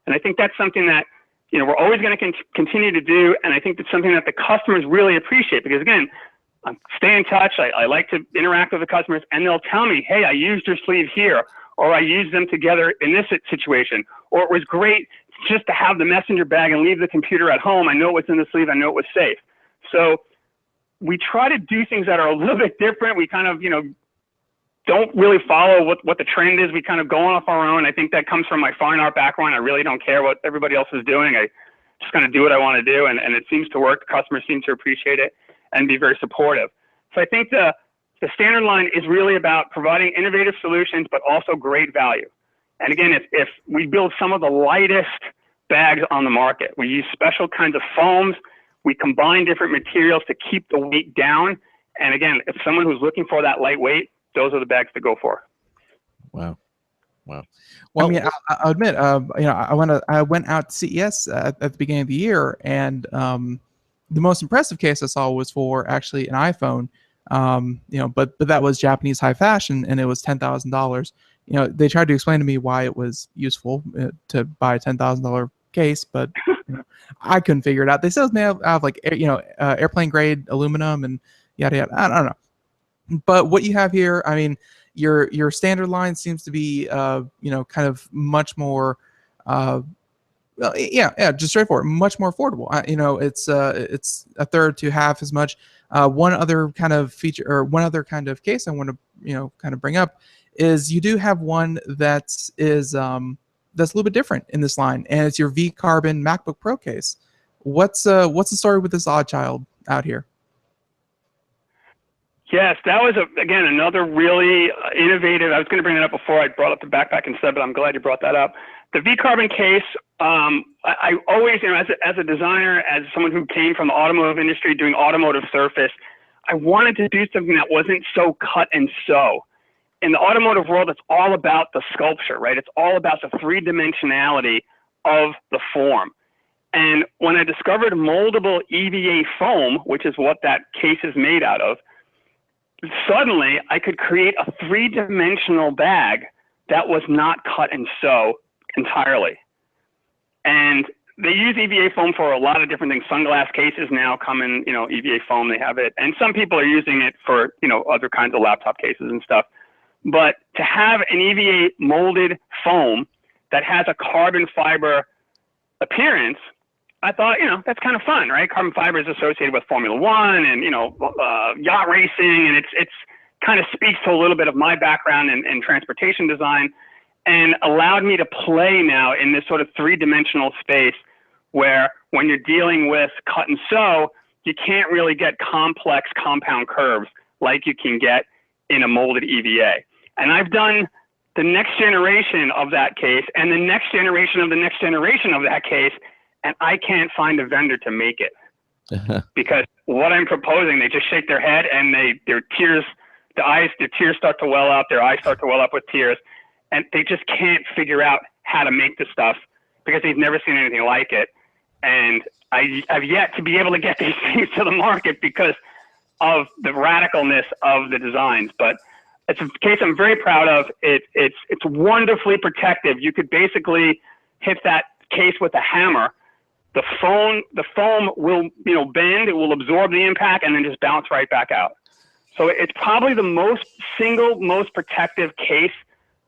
And I think that's something that, we're always going to continue to do. And I think that's something that the customers really appreciate because, again, I stay in touch. I like to interact with the customers, and they'll tell me, hey, I used your sleeve here, or I used them together in this situation, or it was great just to have the messenger bag and leave the computer at home. I know what's in the sleeve. I know it was safe. So we try to do things that are a little bit different. We kind of, don't really follow what the trend is. We kind of go off our own. I think that comes from my fine art background. I really don't care what everybody else is doing. I just kind of do what I want to do, and it seems to work. The customers seem to appreciate it and be very supportive. So I think the standard line is really about providing innovative solutions, but also great value. And again, if we build some of the lightest bags on the market, we use special kinds of foams, we combine different materials to keep the weight down. And again, if someone who's looking for that lightweight, those are the bags to go for. Wow. Well, I mean, I'll admit, I went out to CES at the beginning of the year, and the most impressive case I saw was for actually an iPhone. But that was Japanese high fashion, and it was $10,000. They tried to explain to me why it was useful to buy a $10,000 case, but I couldn't figure it out. They said it was made out of like airplane grade aluminum and yada yada. I don't know. But what you have here, I mean, your standard line seems to be kind of much more just straightforward, much more affordable. It's a third to half as much. One other kind of feature, or one other kind of case I want to kind of bring up is you do have one that is that's a little bit different in this line, and it's your V Carbon MacBook Pro case. What's the story with this odd child out here? Yes, that was, again, another really innovative. I was going to bring that up before I brought up the backpack instead, but I'm glad you brought that up. The V-Carbon case, I always, as a designer, as someone who came from the automotive industry doing automotive surface, I wanted to do something that wasn't so cut and sew. In the automotive world, it's all about the sculpture, right? It's all about the three-dimensionality of the form. And when I discovered moldable EVA foam, which is what that case is made out of, suddenly I could create a three-dimensional bag that was not cut and sew entirely. And they use EVA foam for a lot of different things. Sunglass cases now come in, EVA foam, they have it. And some people are using it for, other kinds of laptop cases and stuff. But to have an EVA molded foam that has a carbon fiber appearance, I thought, that's kind of fun, right? Carbon fiber is associated with Formula One and, yacht racing. And it's kind of speaks to a little bit of my background in transportation design, and allowed me to play now in this sort of three-dimensional space where when you're dealing with cut and sew, you can't really get complex compound curves like you can get in a molded EVA. And I've done the next generation of that case and the next generation of the next generation of that case, and I can't find a vendor to make it. Because what I'm proposing, they just shake their head and their tears start to well up, their eyes start to well up with tears, and they just can't figure out how to make this stuff because they've never seen anything like it. And I've yet to be able to get these things to the market because of the radicalness of the designs. But it's a case I'm very proud of. It's wonderfully protective. You could basically hit that case with a hammer. The foam will bend, it will absorb the impact and then just bounce right back out. So it's probably the most protective case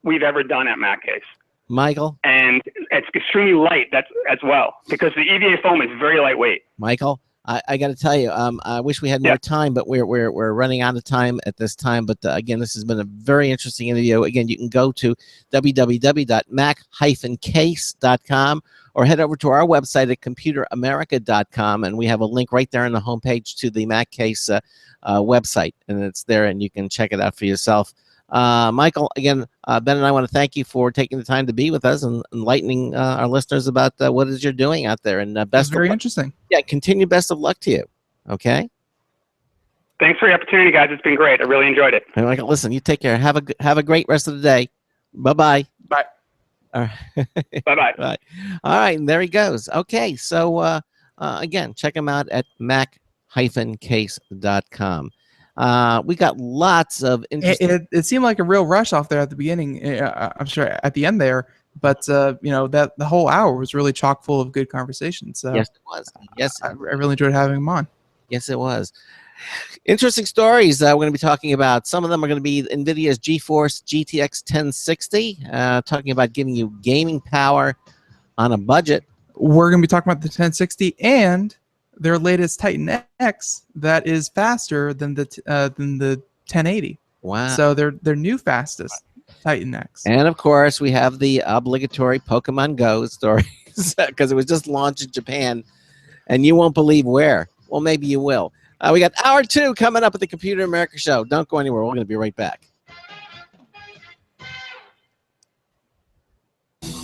we've ever done at MacCase. Michael? And it's extremely light as well because the EVA foam is very lightweight. Michael, I got to tell you, I wish we had more time, but we're running out of time at this time. But again, this has been a very interesting interview. Again, you can go to www.mac-case.com or head over to our website at computeramerica.com, and we have a link right there on the homepage to the MacCase website, and it's there, and you can check it out for yourself. Michael, again, Ben and I want to thank you for taking the time to be with us and enlightening our listeners about what it is you're doing out there. And best very interesting. Yeah, continue. Best of luck to you. Okay. Thanks for the opportunity, guys. It's been great. I really enjoyed it. And Michael, listen, you take care. Have a great rest of the day. Bye-bye. Bye. All right. Bye-bye. Bye. All right, and there he goes. Okay, so again, check him out at mac-case.com. We got lots of interesting. It seemed like a real rush off there at the beginning. I'm sure at the end there, but that the whole hour was really chock full of good conversation. So yes, it was. Yes, I really enjoyed having him on. Yes, it was. Interesting stories we're going to be talking about. Some of them are going to be NVIDIA's GeForce GTX 1060, talking about giving you gaming power on a budget. We're going to be talking about the 1060 and their latest Titan X that is faster than the 1080. Wow! So their new fastest Titan X. And of course, we have the obligatory Pokemon Go stories because it was just launched in Japan, and you won't believe where. Well, maybe you will. We got hour 2 coming up at the Computer America Show. Don't go anywhere. We're going to be right back.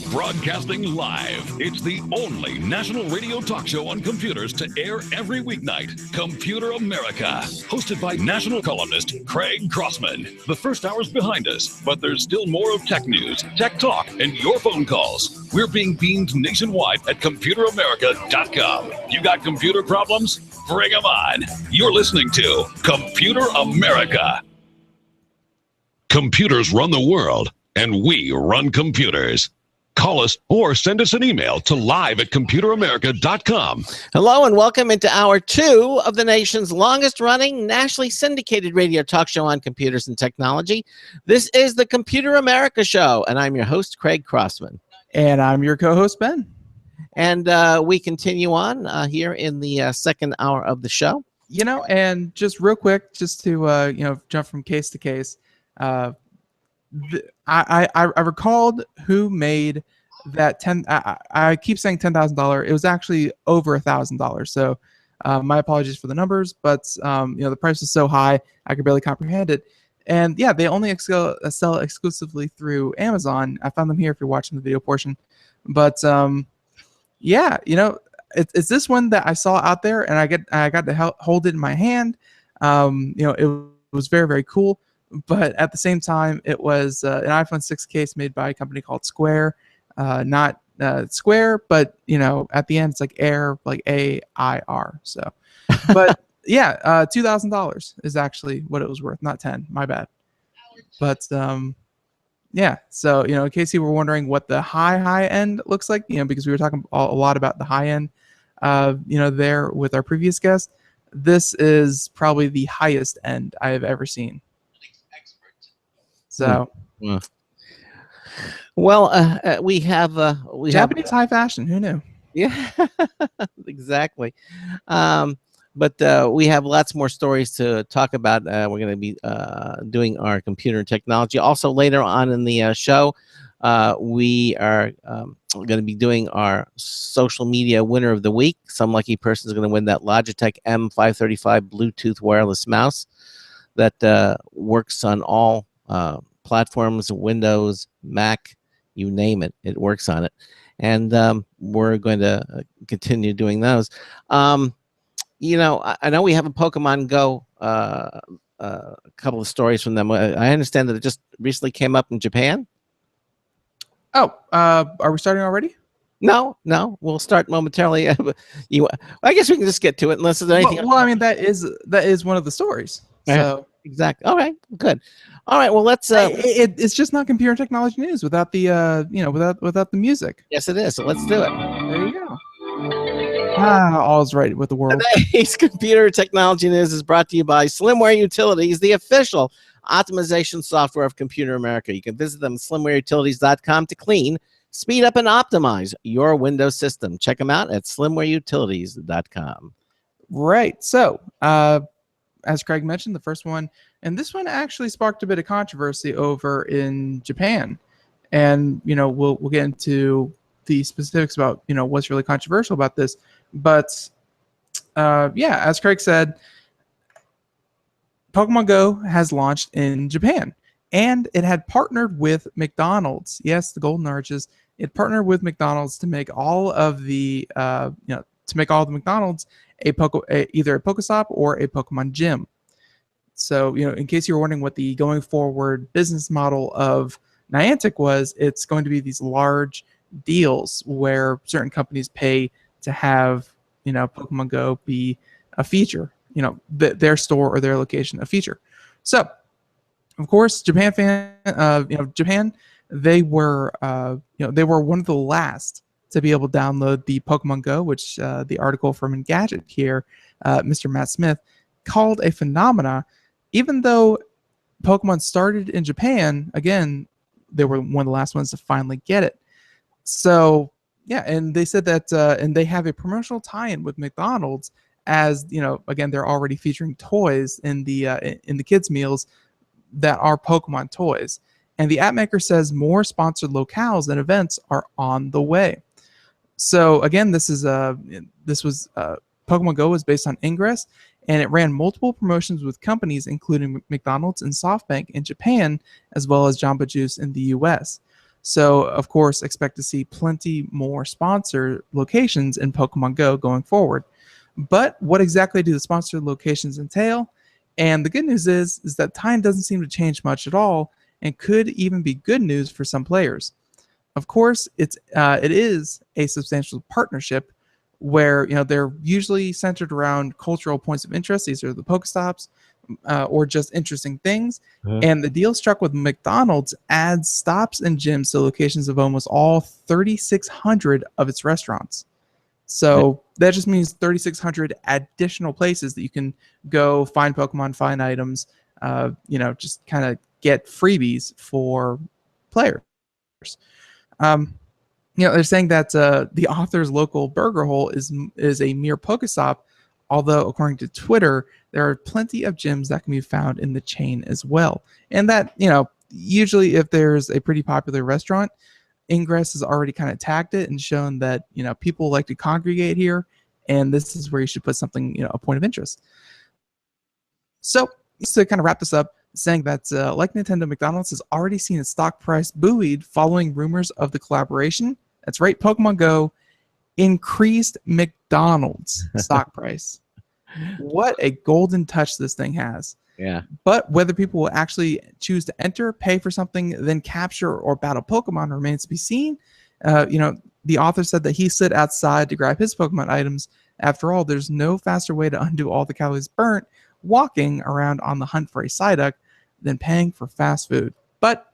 Broadcasting live. It's the only national radio talk show on computers to air every weeknight. Computer America. Hosted by national columnist Craig Crossman. The first hour's behind us, but there's still more of tech news, tech talk, and your phone calls. We're being beamed nationwide at ComputerAmerica.com. You got computer problems? Bring them on. You're listening to Computer America. Computers run the world, and we run computers. Call us or send us an email to live@computeramerica.com. Hello and welcome into hour 2 of the nation's longest running nationally syndicated radio talk show on computers and technology. This is the Computer America Show, and I'm your host, Craig Crossman. And I'm your co-host, Ben. And we continue on here in the second hour of the show. And just real quick, just to jump from case to case, I recalled who made that I keep saying $10,000. It was actually over $1,000. So my apologies for the numbers, but the price was so high I could barely comprehend it. And yeah, they only sell exclusively through Amazon. I found them here if you're watching the video portion. But it's this one that I saw out there, and I got to hold it in my hand. It was very, very cool. But at the same time, it was an iPhone 6 case made by a company called Square. Not Square, but at the end it's like Air, like AIR. So, but yeah, $2,000 is actually what it was worth, not 10. My bad. But yeah. So in case you were wondering what the high end looks like, because we were talking a lot about the high end, there with our previous guest, this is probably the highest end I have ever seen. So, well, we have Japanese high fashion. Who knew? Yeah, exactly. But we have lots more stories to talk about. We're going to be doing our computer and technology. Also, later on in the show, we are going to be doing our social media winner of the week. Some lucky person is going to win that Logitech M535 Bluetooth wireless mouse that works on all platforms, Windows, Mac, you name it, it works on it. And we're going to continue doing those. I know we have a Pokemon Go, a couple of stories from them. I understand that it just recently came up in Japan. Oh, are we starting already? No, we'll start momentarily. I guess we can just get to it unless there's anything. Well, I mean, that is one of the stories. So exactly. All right, good. All right, well, let's. It's just not computer technology news without the without the music. Yes, it is. So let's do it. There you go. All's right with the world. Today's computer technology news is brought to you by Slimware Utilities, the official optimization software of Computer America. You can visit them at slimwareutilities.com to clean, speed up, and optimize your Windows system. Check them out at slimwareutilities.com. Right. So, as Craig mentioned, the first one, and this one actually sparked a bit of controversy over in Japan. And we'll get into the specifics about what's really controversial about this. But yeah, as Craig said, Pokemon Go has launched in Japan, and it had partnered with McDonald's. Yes, the Golden Arches. It partnered with McDonald's to make all of the McDonald's either a Pokestop or a Pokemon gym. So, in case you were wondering what the going forward business model of Niantic was, it's going to be these large deals where certain companies pay to have, Pokemon Go be a feature, their store or their location a feature. So, of course, Japan, they were, they were one of the last to be able to download the Pokemon Go, which the article from Engadget here, Mr. Matt Smith, called a phenomena. Even though Pokemon started in Japan, again, they were one of the last ones to finally get it. So yeah, and they said that, and they have a promotional tie-in with McDonald's, as again, they're already featuring toys in the kids' meals that are Pokemon toys. And the app maker says more sponsored locales and events are on the way. So again, this was Pokemon Go was based on Ingress, and it ran multiple promotions with companies including McDonald's and SoftBank in Japan, as well as Jamba Juice in the US. So, of course, expect to see plenty more sponsor locations in Pokemon Go going forward. But what exactly do the sponsored locations entail? And the good news is that time doesn't seem to change much at all, and could even be good news for some players. Of course, it is a substantial partnership where they're usually centered around cultural points of interest. These are the Pokestops, or just interesting things. And the deal struck with McDonald's adds stops and gyms to locations of almost all 3,600 of its restaurants. So that just means 3,600 additional places that you can go find Pokemon, find items, just kind of get freebies for players. They're saying that the author's local burger hole is a mere Pokestop, although according to Twitter, there are plenty of gyms that can be found in the chain as well. And that, usually if there's a pretty popular restaurant, Ingress has already kind of tagged it and shown that, people like to congregate here, and this is where you should put something, a point of interest. So, just to kind of wrap this up, saying that like Nintendo, McDonald's has already seen its stock price buoyed following rumors of the collaboration. That's right, Pokemon Go increased McDonald's stock price. What a golden touch this thing has. Yeah. But whether people will actually choose to enter, pay for something, then capture or battle Pokemon remains to be seen. The author said that he stood outside to grab his Pokemon items. After all, there's no faster way to undo all the calories burnt walking around on the hunt for a Psyduck than paying for fast food. But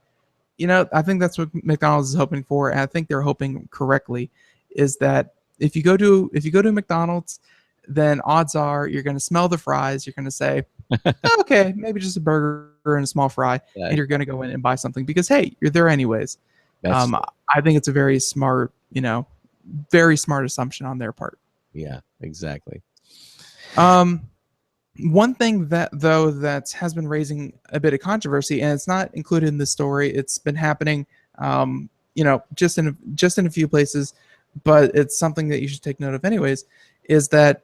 I think that's what McDonald's is hoping for, and I think they're hoping correctly, is that if you go to McDonald's, then odds are you're going to smell the fries. You're going to say, okay, maybe just a burger and a small fry, and you're going to go in and buy something because, hey, you're there anyways. I think it's a very smart assumption on their part. Yeah, exactly. One thing that has been raising a bit of controversy, and it's not included in this story, it's been happening, just in a few places, but it's something that you should take note of anyways, is that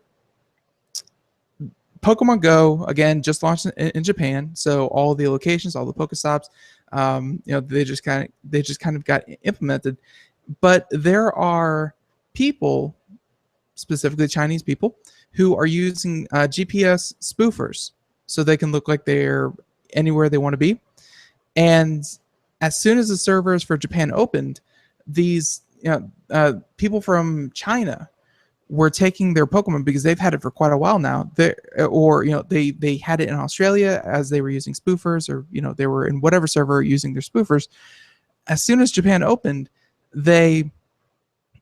Pokemon Go, again, just launched in Japan, so all the locations, all the Pokestops, they just kind of got implemented. But there are people, specifically Chinese people, who are using GPS spoofers so they can look like they're anywhere they want to be. And as soon as the servers for Japan opened, these people from China were taking their Pokemon, because they've had it for quite a while now. They had it in Australia as they were using spoofers, or they were in whatever server using their spoofers. As soon as Japan opened, they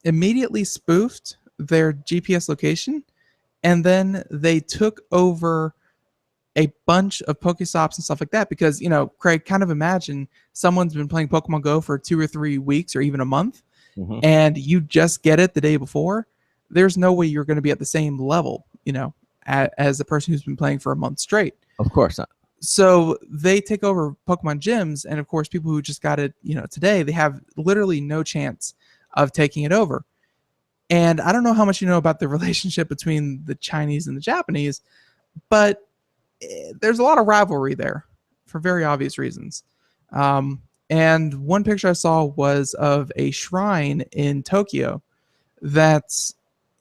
immediately spoofed their GPS location, and then they took over a bunch of Pokestops and stuff like that. Because, Craig, kind of imagine someone's been playing Pokemon Go for 2 or 3 weeks or even a month, and you just get it the day before. There's no way you're going to be at the same level, as the person who's been playing for a month straight. Of course not. So they take over Pokemon gyms, and of course, people who just got it, today, they have literally no chance of taking it over. And I don't know how much you know about the relationship between the Chinese and the Japanese, but there's a lot of rivalry there for very obvious reasons. And one picture I saw was of a shrine in Tokyo that's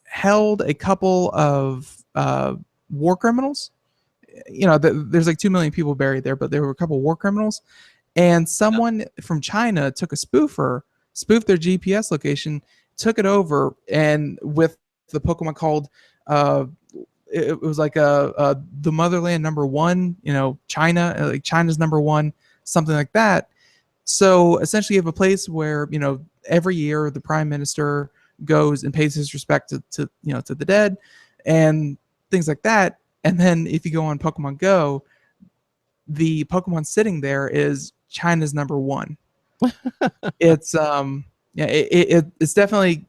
held a couple of war criminals. There's like 2 million people buried there, but there were a couple of war criminals. And someone from China took a spoofer, spoofed their GPS location, took it over, and with the Pokemon called, it was like the motherland #1, China, like China's #1, something like that. So essentially, you have a place where every year the prime minister goes and pays his respect to the dead and things like that. And then if you go on Pokemon Go, the Pokemon sitting there is China's #1. It's it's definitely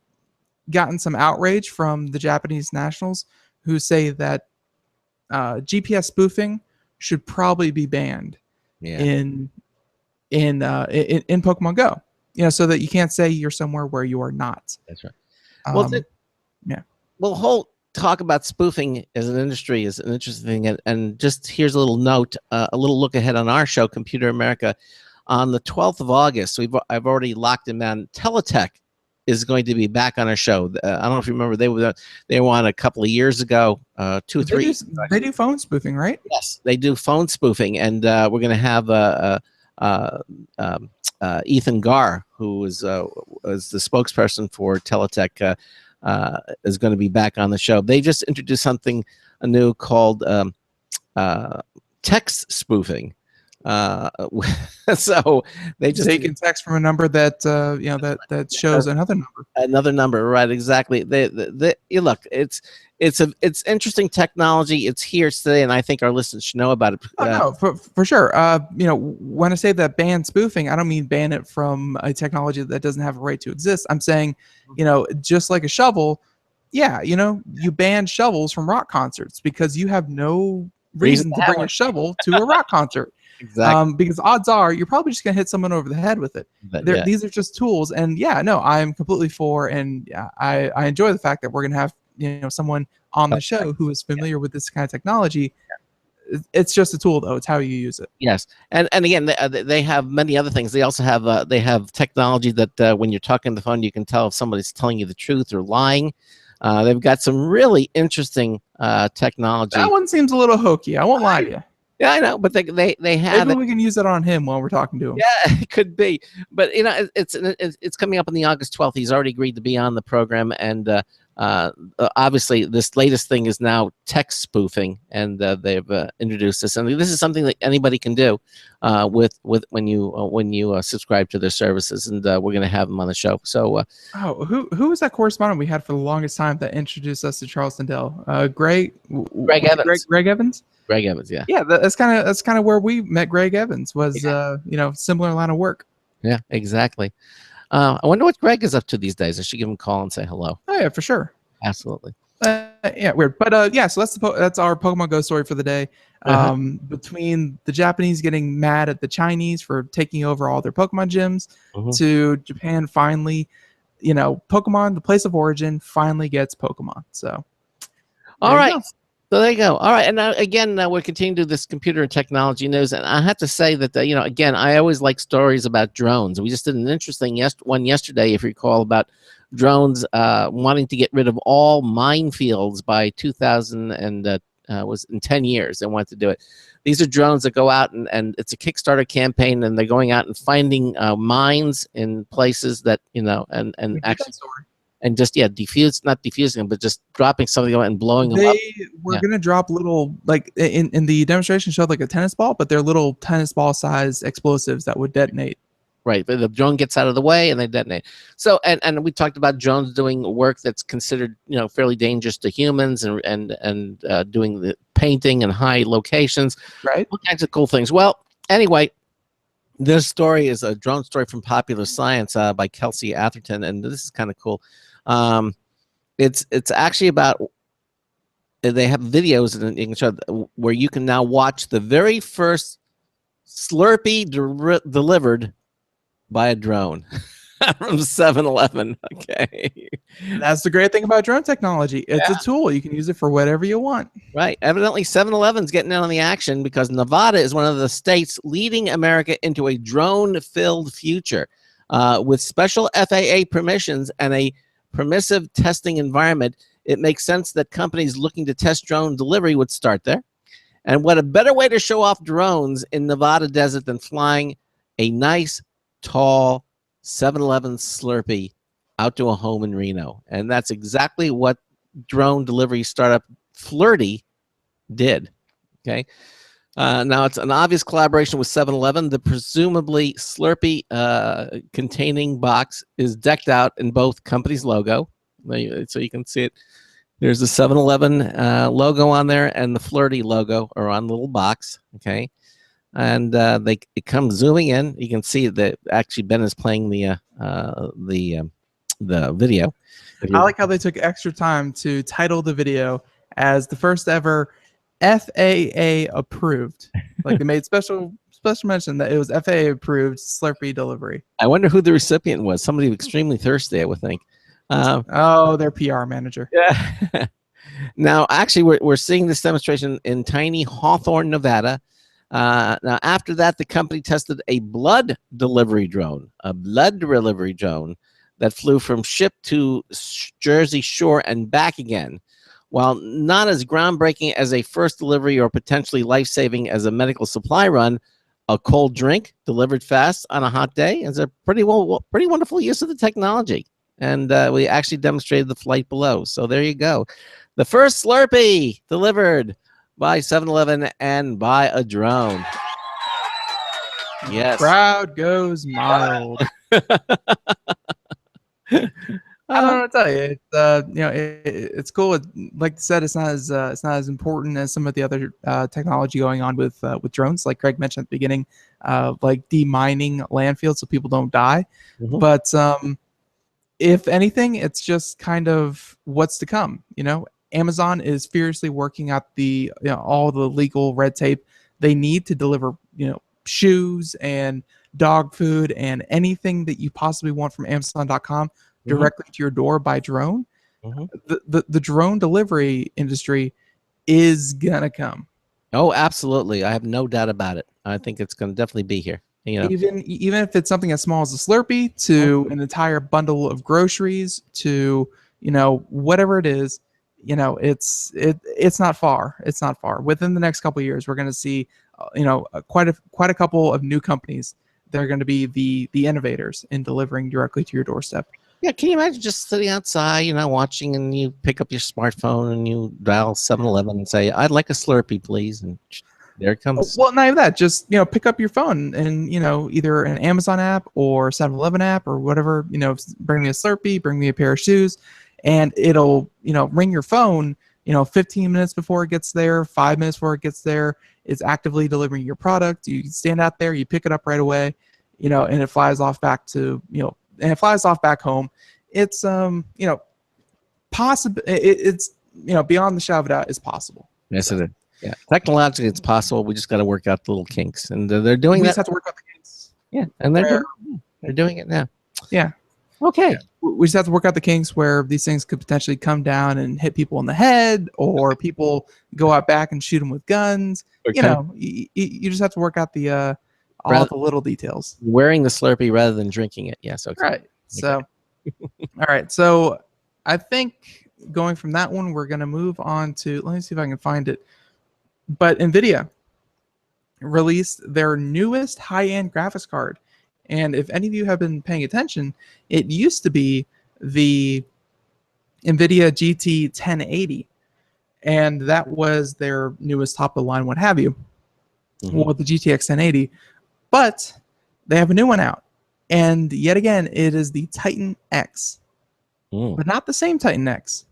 gotten some outrage from the Japanese nationals who say that GPS spoofing should probably be banned in Pokemon Go. So that you can't say you're somewhere where you are not. That's right. Well, whole talk about spoofing as an industry is an interesting thing, and just here's a little note, a little look ahead on our show, Computer America, on the 12th of August. I've already locked him down. Teletech is going to be back on our show. I don't know if you remember, they were on a couple of years ago, 2 or 3 years ago. They do phone spoofing, right? Yes, they do phone spoofing, and we're going to have Ethan Garr, who is the spokesperson for Teletech, is going to be back on the show. They just introduced something new called text spoofing. So they just taking text from a number that that shows another number. Right? Exactly. You look, it's interesting technology. It's here today, and I think our listeners should know about it. No, for sure. When I say that ban spoofing, I don't mean ban it from a technology that doesn't have a right to exist. I'm saying, just like a shovel, you ban shovels from rock concerts because you have no reason to bring a shovel to a rock concert. Exactly. Because odds are you're probably just gonna hit someone over the head with it. These are just tools, and I'm completely for, and I enjoy the fact that we're gonna have someone on the show who is familiar with this kind of technology. It's just a tool, though. It's how you use it. Yes, and again, they have many other things. They also have technology that when you're talking on the phone, you can tell if somebody's telling you the truth or lying. They've got some really interesting technology. That one seems a little hokey. I won't lie to you. Yeah, I know, but they have. Maybe we can use it on him while we're talking to him. Yeah, it could be. But it's coming up on the August 12th. He's already agreed to be on the program, and obviously this latest thing is now text spoofing, and they've introduced this. And this is something that anybody can do with when you subscribe to their services. And we're going to have them on the show. So, who was that correspondent we had for the longest time that introduced us to Charleston Dell? Greg Evans. Greg Evans. Greg Evans, yeah. Yeah, that's kind of where we met Greg Evans, was similar line of work. Yeah, exactly. I wonder what Greg is up to these days. I should give him a call and say hello. Oh yeah, for sure. Absolutely. Yeah, weird. But so that's our Pokemon Go story for the day. Between the Japanese getting mad at the Chinese for taking over all their Pokemon gyms, to Japan finally, Pokemon, the place of origin, finally gets Pokemon. So all right. So there you go. All right, and now again, we're continuing to do this computer and technology news, and I have to say that again, I always like stories about drones. We just did an interesting one yesterday, if you recall, about drones wanting to get rid of all minefields by 2000 and was in 10 years. They wanted to do it. These are drones that go out and it's a Kickstarter campaign, and they're going out and finding mines in places that and actually. And just not defusing them, but just dropping something and blowing them up. They were gonna drop little, like in the demonstration showed like a tennis ball, but they're little tennis ball sized explosives that would detonate. Right, but the drone gets out of the way and they detonate. So and we talked about drones doing work that's considered fairly dangerous to humans, and doing the painting in high locations, right? All kinds of cool things. Well, anyway. This story is a drone story from Popular Science by Kelsey Atherton, and this is kind of cool. It's actually about they have videos and you can show where you can now watch the very first Slurpee delivered by a drone from 7-Eleven. Okay. That's the great thing about drone technology. It's a tool. You can use it for whatever you want. Right. Evidently, 7-Eleven's getting in on the action because Nevada is one of the states leading America into a drone-filled future. With special FAA permissions and a permissive testing environment, it makes sense that companies looking to test drone delivery would start there. And what a better way to show off drones in Nevada desert than flying a nice, tall 7-Eleven Slurpee out to a home in Reno. And that's exactly what drone delivery startup Flirty did. Okay. Now it's an obvious collaboration with 7-Eleven. The presumably Slurpee containing box is decked out in both companies' logo. So you can see it. There's the 7-Eleven logo on there, and the Flirty logo are on the little box. Okay. And it comes zooming in. You can see that actually Ben is playing the video. I like how they took extra time to title the video as the first ever FAA approved. Like they made special mention that it was FAA approved Slurpee delivery. I wonder who the recipient was. Somebody extremely thirsty, I would think. Their PR manager. Yeah. Now, actually, we're seeing this demonstration in tiny Hawthorne, Nevada. Now, after that, the company tested a blood delivery drone that flew from ship to Jersey Shore and back again. While not as groundbreaking as a first delivery or potentially life-saving as a medical supply run, a cold drink delivered fast on a hot day is a pretty wonderful use of the technology. And we actually demonstrated the flight below. So there you go. The first Slurpee delivered by 7-Eleven and by a drone. Yes. Crowd goes mild. I don't know what to tell you. It's cool. Like I said, it's not as important as some of the other technology going on with drones, like Craig mentioned at the beginning, like demining landfills so people don't die. Mm-hmm. But if anything, it's just kind of what's to come. Amazon is fiercely working out all the legal red tape they need to deliver shoes and dog food and anything that you possibly want from Amazon.com directly to your door by drone. The drone delivery industry is gonna come. Oh, absolutely. I have no doubt about it. I think it's going to definitely be here. Even if it's something as small as a Slurpee to an entire bundle of groceries to whatever it is, it's not far. It's not far. Within the next couple of years, we're going to see quite a couple of new companies that are going to be the innovators in delivering directly to your doorstep. Yeah, can you imagine just sitting outside, watching, and you pick up your smartphone and you dial 7-Eleven and say, "I'd like a Slurpee, please," and there it comes. Well, not even that. Just pick up your phone and either an Amazon app or 7-Eleven app or whatever. Bring me a Slurpee, bring me a pair of shoes, and it'll ring your phone. 15 minutes before it gets there, 5 minutes before it gets there, it's actively delivering your product. You stand out there, you pick it up right away, and it flies off back to and it flies off back home. It's possible. It's beyond the shadow of a doubt, is possible. Yes, it is. Yeah, technologically, it's possible. We just got to work out the little kinks, and they're doing that. We just have to work out the kinks. Yeah, and they're doing it now. Yeah. Okay. Yeah. We just have to work out the kinks where these things could potentially come down and hit people in the head, or people go out back and shoot them with guns. You just have to work out the all the little details. Wearing the Slurpee rather than drinking it. Yes. Okay. Right. So, all right. So, I think going from that one, we're going to move on to. Let me see if I can find it. But NVIDIA released their newest high-end graphics card. And if any of you have been paying attention, it used to be the NVIDIA GT 1080. And that was their newest top-of-the-line, what have you. Well, the GTX 1080. But they have a new one out. And yet again, it is the Titan X. But not the same Titan X.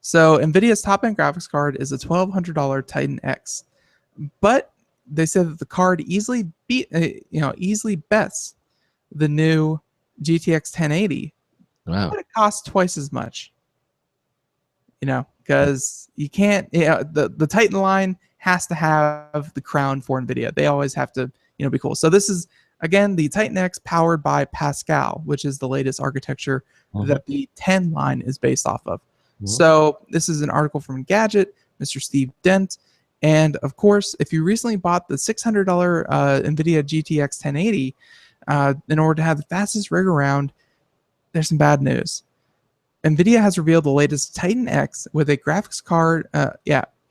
So NVIDIA's top-end graphics card is a $1,200 Titan X. But they said that the card easily bets the new GTX 1080. Wow. But it costs twice as much. because you can't. The Titan line has to have the crown for NVIDIA. They always have to be cool. So this is again the Titan X powered by Pascal, which is the latest architecture that the 10 line is based off of. So this is an article from Gadget, Mr. Steve Dent. And of course, if you recently bought the $600 NVIDIA GTX 1080 in order to have the fastest rig around, there's some bad news. NVIDIA has revealed the latest Titan X with a graphics card, a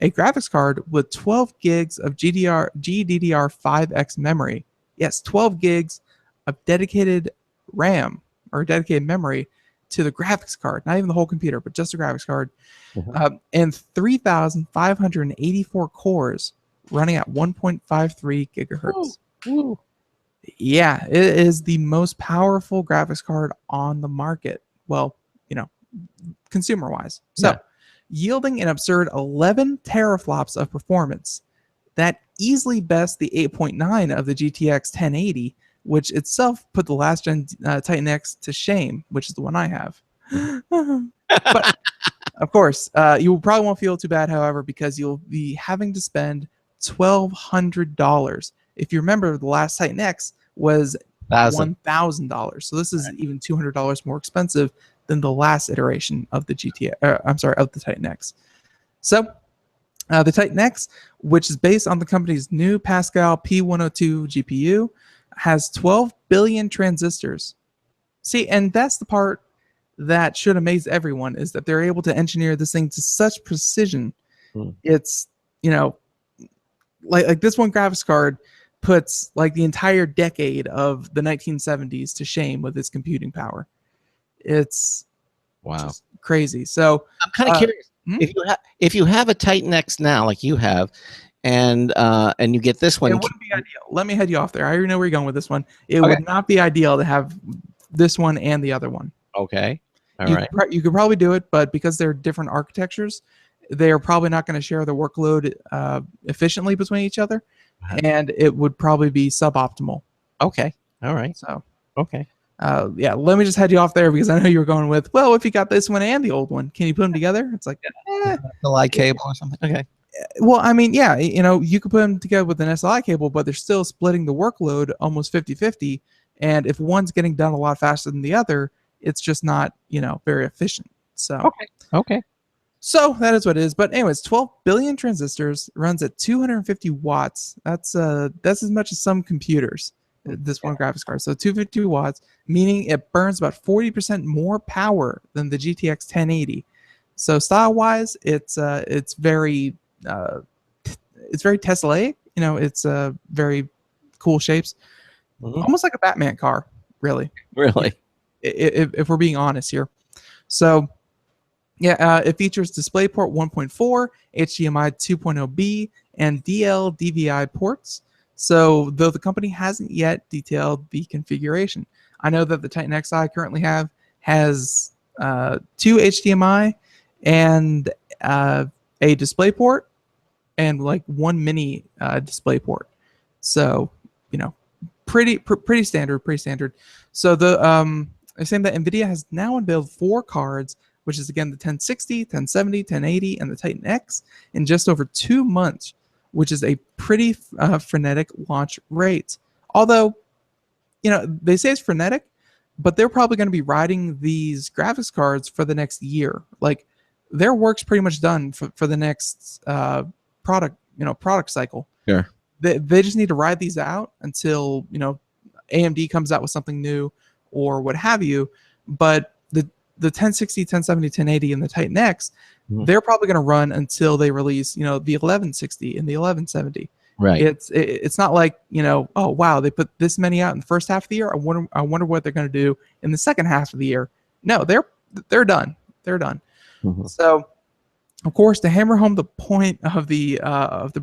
graphics card with 12 gigs of GDDR5X memory. Yes, 12 gigs of dedicated RAM or dedicated memory to the graphics card, not even the whole computer, but just the graphics card, and 3,584 cores running at 1.53 gigahertz. Ooh. Yeah, it is the most powerful graphics card on the market. Well, consumer-wise. So, yielding an absurd 11 teraflops of performance. That easily bests the 8.9 of the GTX 1080, which itself put the last gen Titan X to shame, which is the one I have. But of course, you probably won't feel too bad, however, because you'll be having to spend $1,200. If you remember, the last Titan X was $1,000. So this is even $200 more expensive than the last iteration of the of the Titan X. So the Titan X, which is based on the company's new Pascal P102 GPU, has 12 billion transistors. See, and that's the part that should amaze everyone, is that they're able to engineer this thing to such precision. It's, like this one graphics card puts like the entire decade of the 1970s to shame with its computing power. It's just crazy. So I'm kind of curious if you have a Titan X now, like you have, and you get this one. It wouldn't be ideal. Let me head you off there. I already know where you're going with this one. It would not be ideal to have this one and the other one. Okay. All right. You could probably do it, but because they're different architectures, they're probably not going to share the workload efficiently between each other, and it would probably be suboptimal. Okay. All right. So okay. Let me just head you off there because I know you were going with, well, if you got this one and the old one, can you put them together? It's like the light cable or something. Okay. Well, I mean, yeah, you could put them together with an SLI cable, but they're still splitting the workload almost 50-50. And if one's getting done a lot faster than the other, it's just not, very efficient. So okay. So that is what it is. But anyways, 12 billion transistors, runs at 250 watts. That's as much as some computers. This one graphics card. So 250 watts, meaning it burns about 40% more power than the GTX 1080. So style-wise, it's very Tesla-y. It's very cool shapes, almost like a Batman car, really. Really, if we're being honest here. So yeah, it features DisplayPort 1.4, HDMI 2.0B, and DL/DVI ports. So, though the company hasn't yet detailed the configuration, I know that the Titan Xi I currently has 2 HDMI and a DisplayPort and like 1 mini DisplayPort. So, pretty standard. So they're saying that NVIDIA has now unveiled 4 cards, which is again the 1060, 1070, 1080, and the Titan X in just over 2 months, which is a pretty frenetic launch rate. Although, they say it's frenetic, but they're probably going to be riding these graphics cards for the next year. Like, their work's pretty much done for the next product cycle. Sure. They just need to ride these out until, AMD comes out with something new or what have you. But the 1060, 1070, 1080, and the Titan X, they're probably going to run until they release, the 1160 and the 1170. Right. It's not like, oh wow, they put this many out in the first half of the year. I wonder what they're going to do in the second half of the year. No, they're done. They're done. So, of course, to hammer home the point of the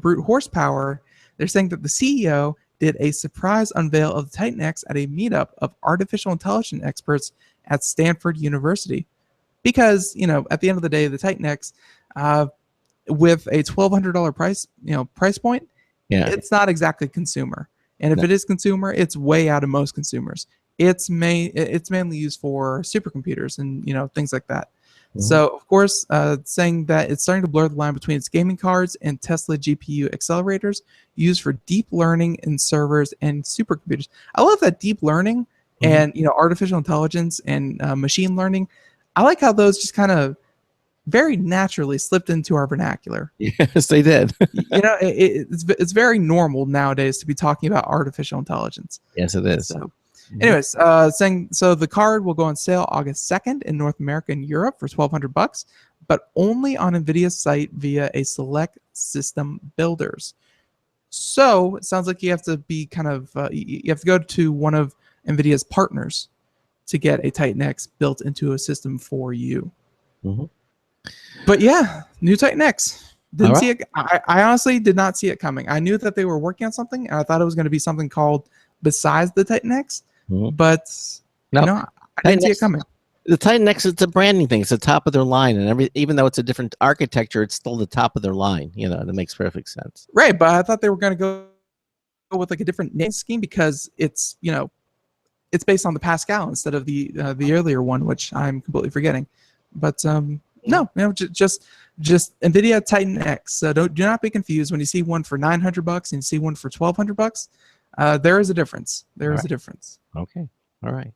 brute horsepower, they're saying that the CEO did a surprise unveil of the Titan X at a meetup of artificial intelligence experts at Stanford University. Because, at the end of the day, the Titan X, with a $1,200 price point, it's not exactly consumer. And if it is consumer, it's way out of most consumers. it's mainly used for supercomputers and things like that. Mhm. So of course, saying that it's starting to blur the line between its gaming cards and Tesla GPU accelerators used for deep learning in servers and supercomputers. I love that deep learning and artificial intelligence and machine learning. I like how those just kind of very naturally slipped into our vernacular. Yes, they did. It's very normal nowadays to be talking about artificial intelligence. Yes, it is. So, anyways, saying so the card will go on sale August 2nd in North America and Europe for $1,200, but only on NVIDIA's site via a select system builders. So it sounds like you have to be kind of you have to go to one of NVIDIA's partners to get a Titan X built into a system for you. Mhm. But yeah, new Titan X. Didn't All see it. I honestly did not see it coming. I knew that they were working on something, and I thought it was going to be something called besides the Titan X. Mhm. But No, I didn't see it coming. The Titan X, it's a branding thing. It's the top of their line, and even though it's a different architecture, it's still the top of their line. That makes perfect sense. Right, but I thought they were going to go with like a different name scheme because it's it's based on the Pascal instead of the earlier one, which I'm completely forgetting. But no, just NVIDIA Titan X. So do not be confused when you see one for $900 and you see one for $1,200. There is a difference. There is a difference. Okay. All right.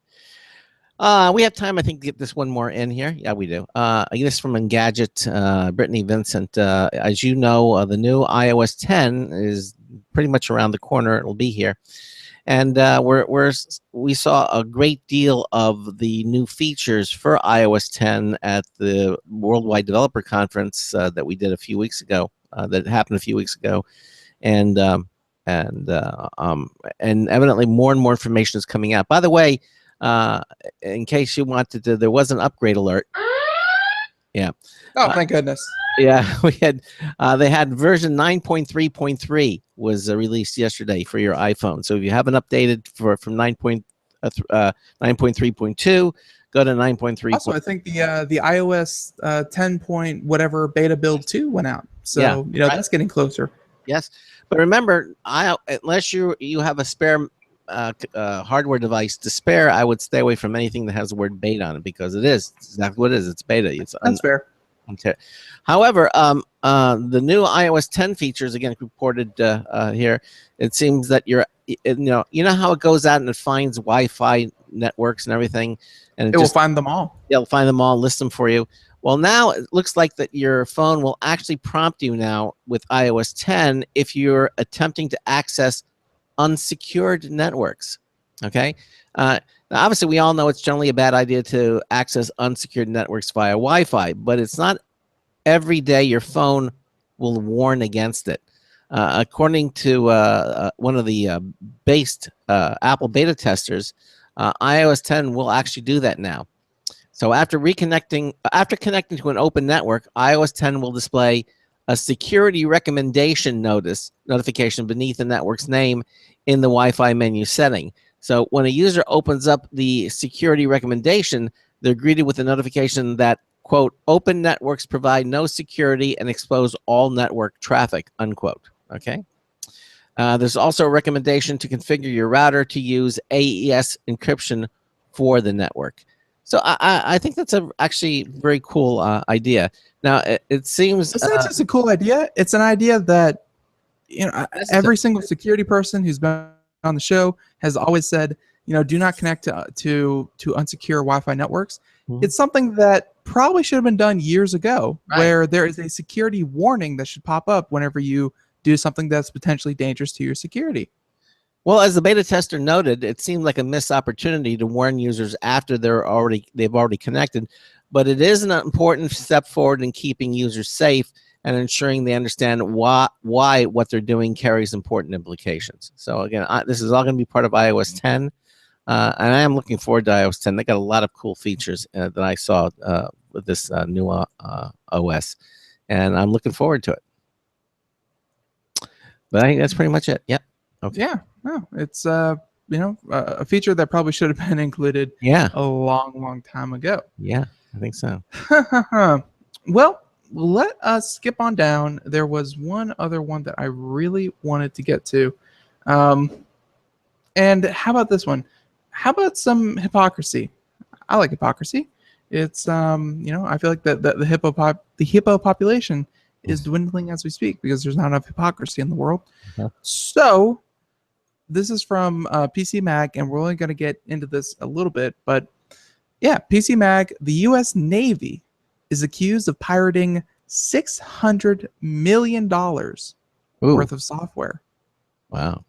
We have time, I think, to get this one more in here. Yeah, we do. This from Engadget, Brittany Vincent. As you know, the new iOS 10 is pretty much around the corner. It'll be here. And we saw a great deal of the new features for iOS 10 at the Worldwide Developer Conference that we did a few weeks ago. That happened a few weeks ago, and evidently more and more information is coming out. By the way, in case you wanted to, there was an upgrade alert. Yeah. Oh, thank goodness. Yeah, they had version 9.3.3 was released yesterday for your iPhone. So if you haven't updated from 9.3.2, go to 9.3. Also, I think the iOS 10 point whatever beta build 2 went out. So that's getting closer. Yes, but remember, unless you have a spare hardware device to spare, I would stay away from anything that has the word beta on it because it is exactly what it is. It's beta. That's fair. Okay. However, the new iOS 10 features again reported here. It seems that you know how it goes out and it finds Wi-Fi networks and everything, and it will find them all. It'll find them all, list them for you. Well, now it looks like that your phone will actually prompt you now with iOS 10 if you're attempting to access unsecured networks. Okay. Now, obviously, we all know it's generally a bad idea to access unsecured networks via Wi-Fi, but it's not every day your phone will warn against it. According to one of the Apple beta testers, iOS 10 will actually do that now. So after connecting to an open network, iOS 10 will display a security recommendation notification beneath the network's name in the Wi-Fi menu setting. So when a user opens up the security recommendation, they're greeted with a notification that, quote, open networks provide no security and expose all network traffic, unquote. Okay. There's also a recommendation to configure your router to use AES encryption for the network. So I think that's actually very cool idea. Now it seems it's not just a cool idea. It's an idea that every single security person who's been on the show has always said, do not connect to unsecure Wi-Fi networks. Mm-hmm. It's something that probably should have been done years ago, where there is a security warning that should pop up whenever you do something that's potentially dangerous to your security. Well, as the beta tester noted, it seemed like a missed opportunity to warn users after they've already connected, but it is an important step forward in keeping users safe and ensuring they understand why what they're doing carries important implications. So again, this is all going to be part of iOS 10, and I am looking forward to iOS 10. They got a lot of cool features that I saw with this new OS, and I'm looking forward to it. But I think that's pretty much it. Yep. Okay. Yeah. No, it's a feature that probably should have been included. Yeah. A long time ago. Yeah, I think so. Well, let us skip on down. There was one other one that I really wanted to get to. And how about this one? how about some hypocrisy? I like hypocrisy. It's I feel like the hippo population is dwindling as we speak because there's not enough hypocrisy in the world. Yeah. So this is from PC Mag, and we're only going to get into this a little bit, but yeah, PC Mag, the U.S. Navy is accused of pirating $600 million worth of software. Wow.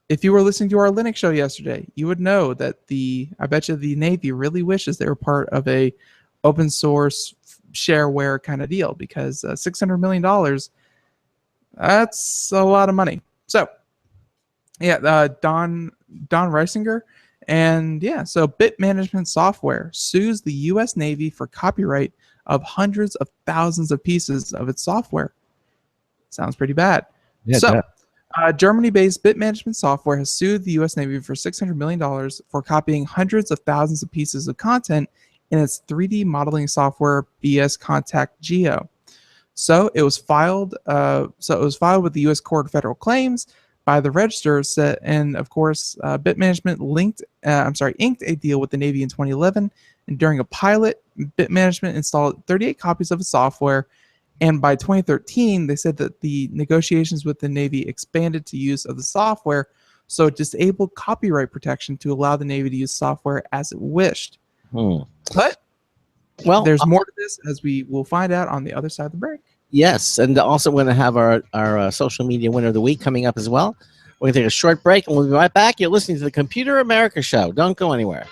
If you were listening to our Linux show yesterday, you would know that I bet you the Navy really wishes they were part of a open source shareware kind of deal, because $600 million, that's a lot of money. So yeah, Don Reisinger. And yeah, so Bit Management Software sues the U.S. Navy for copyright of hundreds of thousands of pieces of its software. Sounds pretty bad. Yeah, so, Germany-based Bit Management Software has sued the U.S. Navy for $600 million for copying hundreds of thousands of pieces of content in its 3D modeling software BS Contact Geo. So it was filed. With the U.S. Court of Federal Claims by the Register, and of course, Bit Management inked a deal with the Navy in 2011. And during a pilot, Bit Management installed 38 copies of its software. And by 2013, they said that the negotiations with the Navy expanded to use of the software, so it disabled copyright protection to allow the Navy to use software as it wished. But there's more to this, as we will find out on the other side of the break. Yes, and also we're going to have our social media winner of the week coming up as well. We're going to take a short break, and we'll be right back. You're listening to the Computer America Show. Don't go anywhere.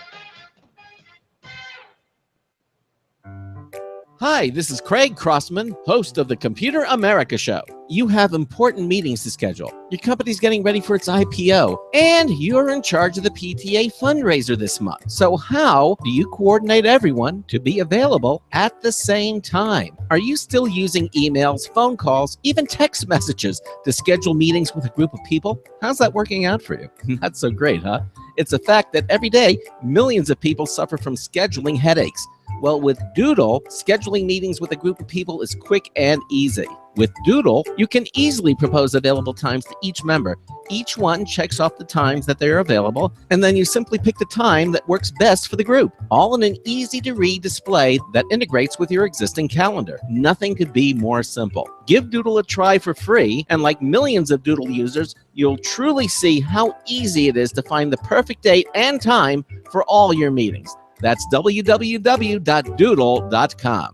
Hi, this is Craig Crossman, host of the Computer America Show. You have important meetings to schedule. Your company's getting ready for its IPO, and you're in charge of the PTA fundraiser this month. So how do you coordinate everyone to be available at the same time? Are you still using emails, phone calls, even text messages to schedule meetings with a group of people? How's that working out for you? Not so great, huh? It's a fact that every day, millions of people suffer from scheduling headaches. Well, with Doodle, scheduling meetings with a group of people is quick and easy. With Doodle, you can easily propose available times to each member. Each one checks off the times that they're available, and then you simply pick the time that works best for the group, all in an easy-to-read display that integrates with your existing calendar. Nothing could be more simple. Give Doodle a try for free, and like millions of Doodle users, you'll truly see how easy it is to find the perfect date and time for all your meetings. That's www.doodle.com.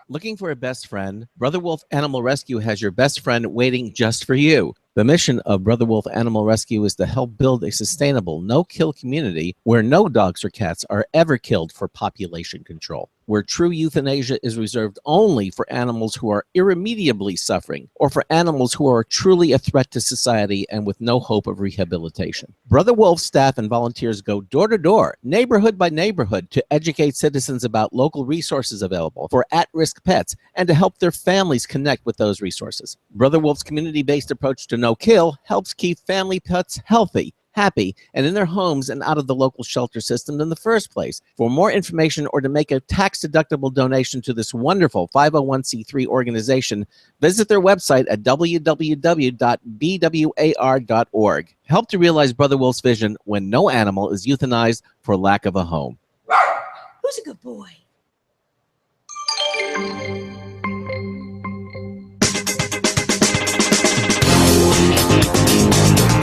Looking for a best friend? Brother Wolf Animal Rescue has your best friend waiting just for you. The mission of Brother Wolf Animal Rescue is to help build a sustainable, no-kill community where no dogs or cats are ever killed for population control, where true euthanasia is reserved only for animals who are irremediably suffering, or for animals who are truly a threat to society and with no hope of rehabilitation. Brother Wolf staff and volunteers go door to door, neighborhood by neighborhood, to educate citizens about local resources available for at-risk pets and to help their families connect with those resources. Brother Wolf's community-based approach to no-kill helps keep family pets healthy, happy, and in their homes and out of the local shelter system in the first place. For more information or to make a tax-deductible donation to this wonderful 501c3 organization, visit their website at www.bwar.org. Help to realize Brother Wolf's vision when no animal is euthanized for lack of a home. Who's a good boy?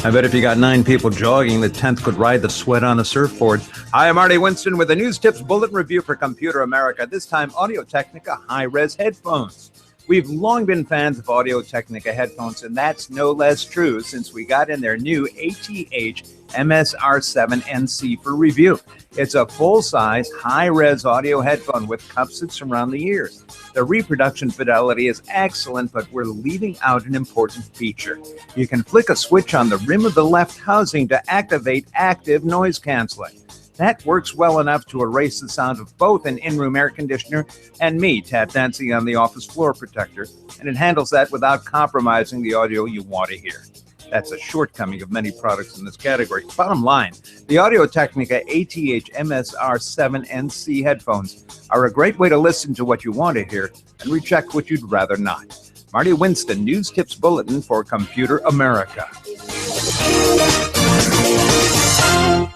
I bet if you got 9 people jogging, the 10th could ride the sweat on a surfboard. Hi, I'm Marty Winston with the News Tips Bulletin Review for Computer America. This time, Audio-Technica high-res headphones. We've long been fans of Audio-Technica headphones, and that's no less true since we got in their new ATH MSR7NC for review. It's a full-size, high-res audio headphone with cups that surround the ears. The reproduction fidelity is excellent, but we're leaving out an important feature. You can flick a switch on the rim of the left housing to activate active noise canceling. That works well enough to erase the sound of both an in-room air conditioner and me tap dancing on the office floor protector, and it handles that without compromising the audio you want to hear. That's a shortcoming of many products in this category. Bottom line, the Audio-Technica ATH MSR7NC headphones are a great way to listen to what you want to hear and reject what you'd rather not. Marty Winston, News Tips Bulletin for Computer America.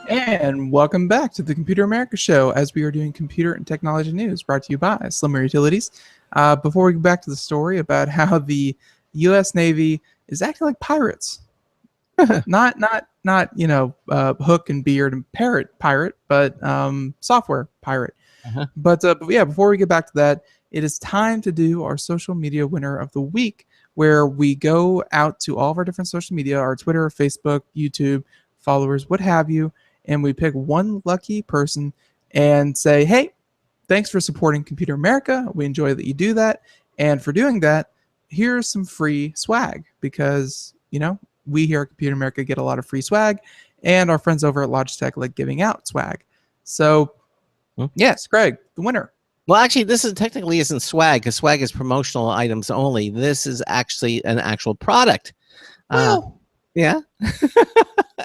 And welcome back to the Computer America Show, as we are doing computer and technology news brought to you by Slimmer Utilities. Before we go back to the story about how the U.S. Navy is acting like pirates, not hook and beard and pirate, but software pirate. But yeah, before we get back to that, it is time to do our social media winner of the week, where we go out to all of our different social media, our Twitter, Facebook, YouTube, followers, what have you, and we pick one lucky person and say, hey, thanks for supporting Computer America. We enjoy that you do that. And for doing that, here's some free swag, because, we here at Computer America get a lot of free swag, and our friends over at Logitech like giving out swag. So, yes, Greg, the winner. Well, actually, this is technically isn't swag, because swag is promotional items only. This is actually an actual product. Well, yeah.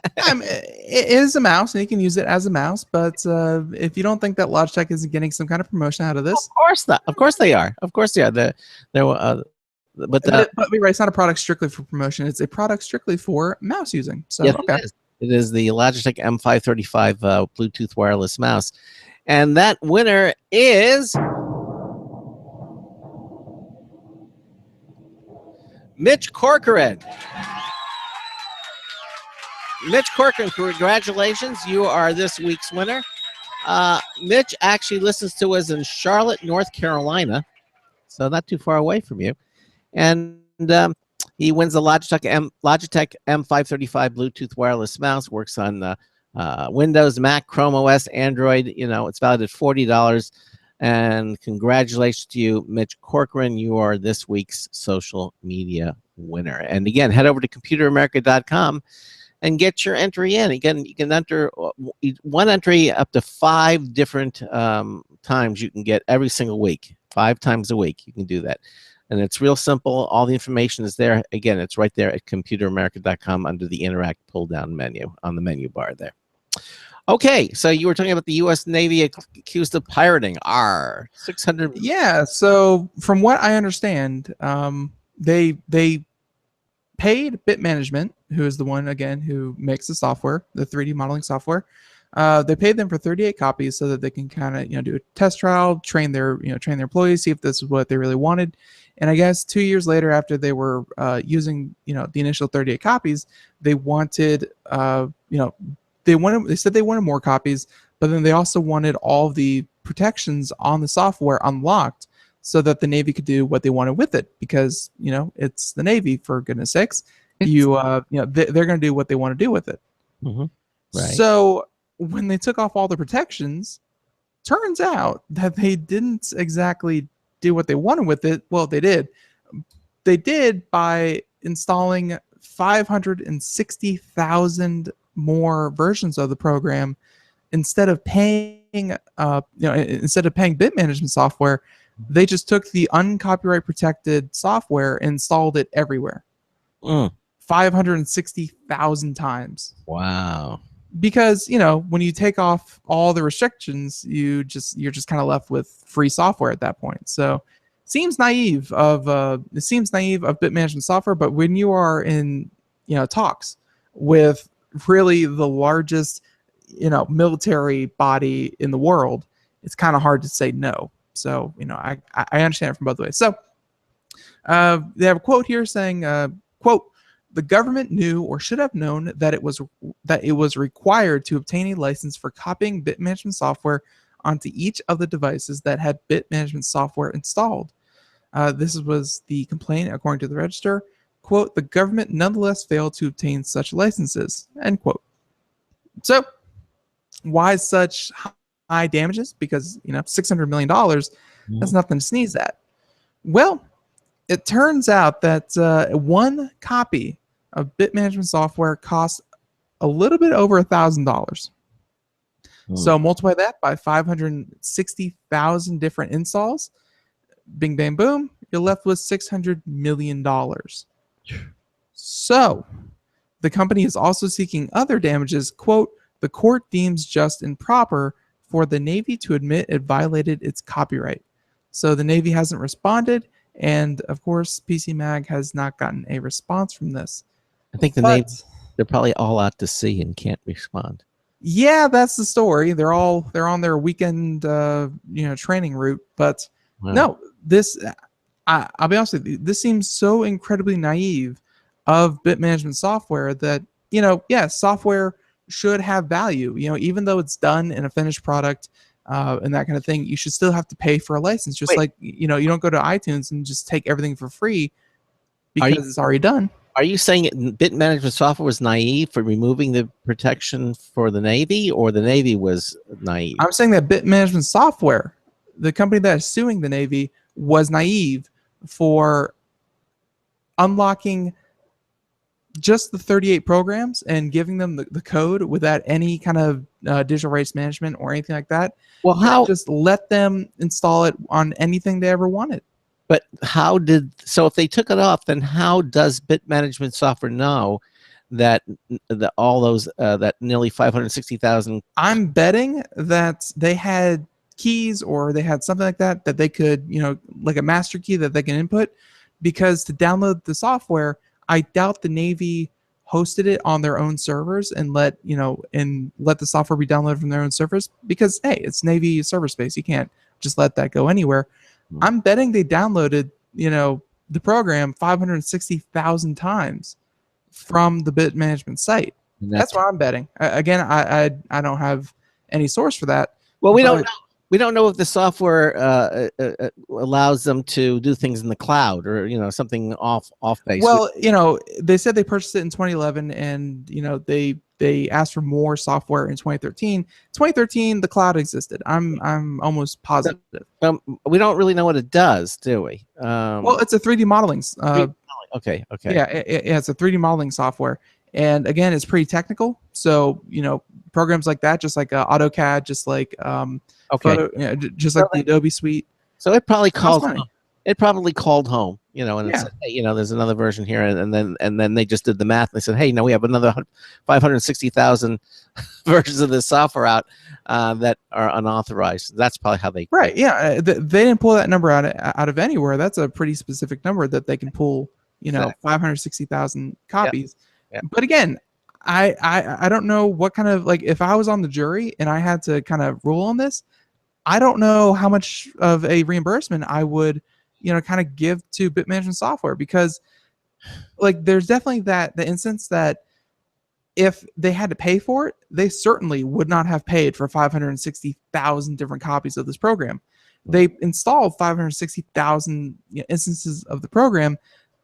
It is a mouse, and you can use it as a mouse. But if you don't think that Logitech isn't getting some kind of promotion out of this, of course not. Of course they are. Of course they are. But it's not a product strictly for promotion. It's a product strictly for mouse using. So yes, okay, it is the Logitech M535 Bluetooth wireless mouse, and that winner is Mitch Corcoran. Mitch Corcoran, congratulations. You are this week's winner. Mitch actually listens to us in Charlotte, North Carolina, so not too far away from you. And he wins the Logitech M535 Bluetooth wireless mouse, works on Windows, Mac, Chrome OS, Android. It's valued at $40. And congratulations to you, Mitch Corcoran. You are this week's social media winner. And again, head over to computeramerica.com and get your entry in. Again, you can enter one entry up to 5 different times you can get every single week. 5 times a week you can do that. And it's real simple. All the information is there. Again, it's right there at computeramerica.com under the Interact pull-down menu on the menu bar there. Okay, so you were talking about the U.S. Navy accused of pirating. 600. Yeah, so from what I understand, they paid Bit Management, who is the one, again, who makes the software, the 3D modeling software. They paid them for 38 copies so that they can kind of do a test trial, train their employees, see if this is what they really wanted. And I guess 2 years later, after they were using the initial 38 copies, they wanted they said they wanted more copies, but then they also wanted all the protections on the software unlocked so that the Navy could do what they wanted with it, because it's the Navy, for goodness sakes. They're going to do what they want to do with it. Mm-hmm. Right. So when they took off all the protections, turns out that they didn't exactly do what they wanted with it. Well, they did. They did by installing 560,000 more versions of the program instead of paying Bit Management software. They just took the uncopyright protected software and installed it everywhere. 560,000 times. Wow. Because when you take off all the restrictions, you're just kind of left with free software at that point. So it seems naive of Bit Management software, but when you are in talks with really the largest military body in the world, it's kind of hard to say no. So I understand it from both ways. So they have a quote here saying, quote, "The government knew or should have known that it was required to obtain a license for copying Bit Management software onto each of the devices that had Bit Management software installed. This was the complaint, according to the Register. Quote, "The government nonetheless failed to obtain such licenses." End quote. So why such high damages? Because $600 million, that's nothing to sneeze at. Well, it turns out that one copy of Bit Management software costs a little bit over $1,000. So multiply that by 560,000 different installs. Bing, bang, boom. You're left with $600 million. So the company is also seeking other damages. Quote, "The court deems just and proper for the Navy to admit it violated its copyright." So the Navy hasn't responded. And of course, PC Mag has not gotten a response from this. I think the Navy. They're probably all out to sea and can't respond. Yeah, that's the story. They're on their weekend training route. But Wow. no, this I'll be honest with you, this seems so incredibly naive of bit management software that, yes, software should have value. Even though it's done in a finished product and that kind of thing, you should still have to pay for a license. Just Wait. like, you don't go to iTunes and just take everything for free Are because it's already done. Are you saying bit management software was naive for removing the protection for the Navy, or the Navy was naive? I'm saying that bit management software, the company that is suing the Navy, was naive for unlocking just the 38 programs and giving them the code without any kind of digital rights management or anything like that. Well, how? Just let them install it on anything they ever wanted. But so if they took it off, then how does bit management software know that all those that nearly 560,000? I'm betting that they had keys or they had something like that they could, like a master key that they can input, because to download the software, I doubt the Navy hosted it on their own servers and let the software be downloaded from their own servers, because hey, it's Navy server space. You can't just let that go anywhere. I'm betting they downloaded, the program 560,000 times from the bit management site. That's what I'm betting. Again, I don't have any source for that. Well, we don't know. We don't know if the software allows them to do things in the cloud or something off base. Well, they said they purchased it in 2011, and they asked for more software in 2013. 2013, the cloud existed. I'm almost positive. We don't really know what it does, do we? Well, it's a 3D modeling. Okay. Yeah, it's a 3D modeling software, and again, it's pretty technical. So programs like that, just like AutoCAD, just like Photo, just like the Adobe suite. So it probably called home. It probably called home, and it said, hey, there's another version here, and then they just did the math. And they said, hey, we have another 560,000 versions of this software out that are unauthorized. That's probably how they. Right. Yeah. They didn't pull that number out of anywhere. That's a pretty specific number that they can pull. 560,000 copies. Yeah. But again, I don't know what kind of, like, if I was on the jury and I had to kind of rule on this, I don't know how much of a reimbursement I would, kind of give to bit management software, because like there's definitely the instance that if they had to pay for it, they certainly would not have paid for 560,000 different copies of this program. They installed 560,000 instances of the program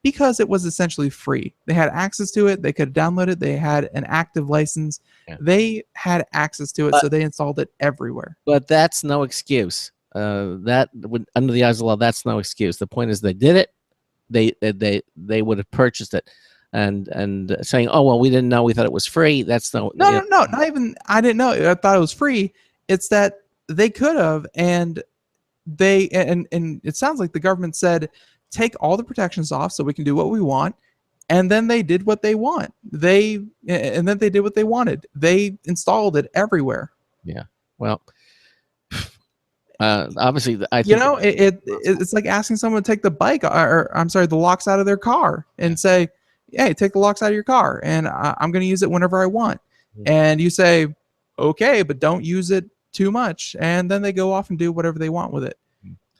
because it was essentially free. They had access to it. They could download it. They had an active license. Yeah. They had access to it, so they installed it everywhere. But that's no excuse. That would, under the eyes of the law, that's no excuse. The point is, they did it. They would have purchased it, and saying, "Oh well, we didn't know. We thought it was free." That's no, not even. I didn't know. I thought it was free. It's that they could have, and and it sounds like the government said, take all the protections off so we can do what we want. And then they did what they want. They did what they wanted. They installed it everywhere. Yeah. Well, obviously, I think it's like asking someone to take the the locks out of their car and say, "Hey, take the locks out of your car, and I'm going to use it whenever I want." Mm-hmm. And you say, "Okay, but don't use it too much." And then they go off and do whatever they want with it.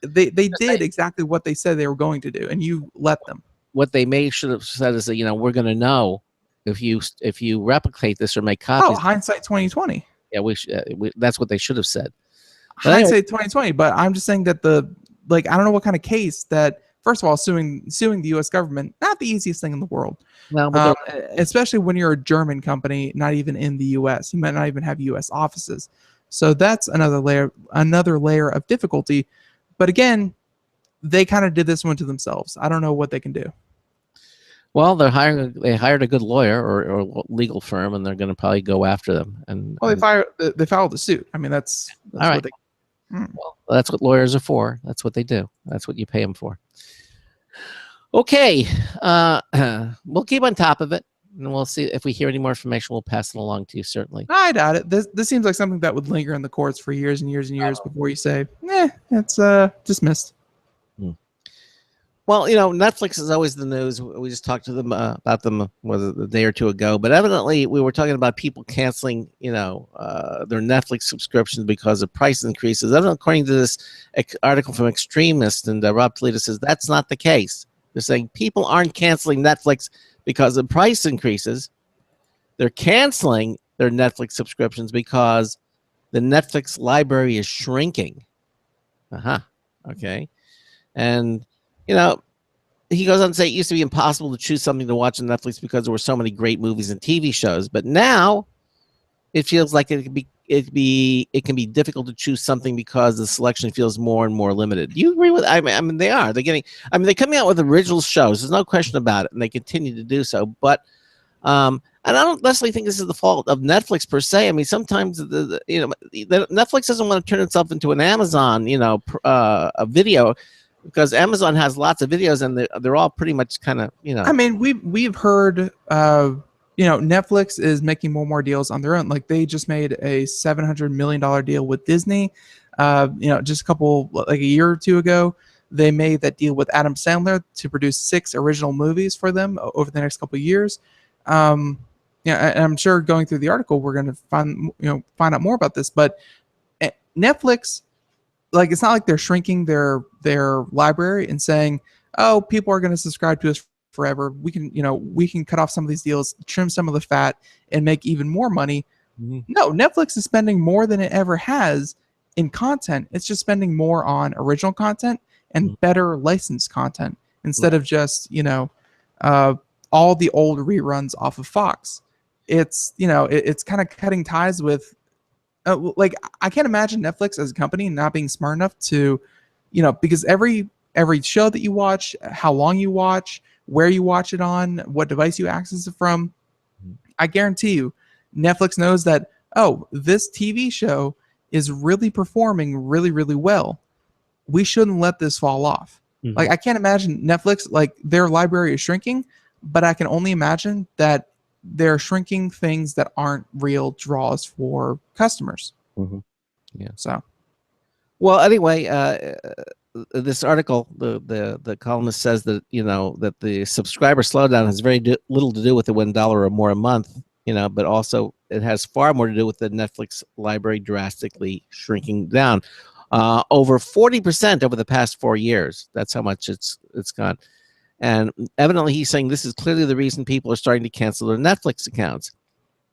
They did exactly what they said they were going to do, and you let them. What they should have said is that we're going to know if you replicate this or make copies. Oh, hindsight 2020. Yeah, that's what they should have said. But hindsight 2020. But I'm just saying that I don't know what kind of case that. First of all, suing the U.S. government, not the easiest thing in the world. No, but especially when you're a German company, not even in the U.S. You might not even have U.S. offices. So that's another layer of difficulty. But again, they kind of did this one to themselves. I don't know what they can do. Well, they hired a good lawyer or legal firm, and they're going to probably go after them. They filed the suit. I mean, that's all right. Well, that's what lawyers are for. That's what they do. That's what you pay them for. Okay, we'll keep on top of it, and we'll see if we hear any more information. We'll pass it along to you, certainly. I doubt it. This seems like something that would linger in the courts for years and years and years before you say, it's dismissed. Well, Netflix is always the news. We just talked to them about them was it a day or two ago, but evidently we were talking about people canceling, their Netflix subscriptions because of price increases. According to this article from Extremist, and Rob Toledo says that's not the case. They're saying people aren't canceling Netflix because of price increases. They're canceling their Netflix subscriptions because the Netflix library is shrinking. Okay. And, he goes on to say it used to be impossible to choose something to watch on Netflix because there were so many great movies and TV shows. But now it feels like it can be difficult to choose something because the selection feels more and more limited. Do you agree with? I mean, they are. They're coming out with original shows. There's no question about it, and they continue to do so. But and I don't necessarily think this is the fault of Netflix per se. I mean, sometimes Netflix doesn't want to turn itself into an Amazon, a video, because Amazon has lots of videos and they're all pretty much kind of, I mean, we've heard, Netflix is making more and more deals on their own. Like they just made a $700 million deal with Disney. Just a year or two ago, they made that deal with Adam Sandler to produce 6 original movies for them over the next couple of years. And I'm sure going through the article, we're going to find out more about this, but Netflix, like, it's not like they're shrinking their library and saying, oh, people are going to subscribe to us forever. We can cut off some of these deals, trim some of the fat, and make even more money. Mm-hmm. No, Netflix is spending more than it ever has in content. It's just spending more on original content and better licensed content instead of just, all the old reruns off of Fox. It's, it's kind of cutting ties with, I can't imagine Netflix as a company not being smart enough to, because every show that you watch, how long you watch, where you watch it on, what device you access it from, I guarantee you, Netflix knows that, oh, this TV show is really performing really, really well. We shouldn't let this fall off. Mm-hmm. Like, I can't imagine Netflix, like, their library is shrinking, but I can only imagine that they're shrinking things that aren't real draws for customers. Mm-hmm. Yeah. So, well, anyway, this article, the columnist says that that the subscriber slowdown has very little to do with the $1 or more a month, but also it has far more to do with the Netflix library drastically shrinking down, over 40% over the past 4 years. That's how much it's gone. And evidently, he's saying this is clearly the reason people are starting to cancel their Netflix accounts.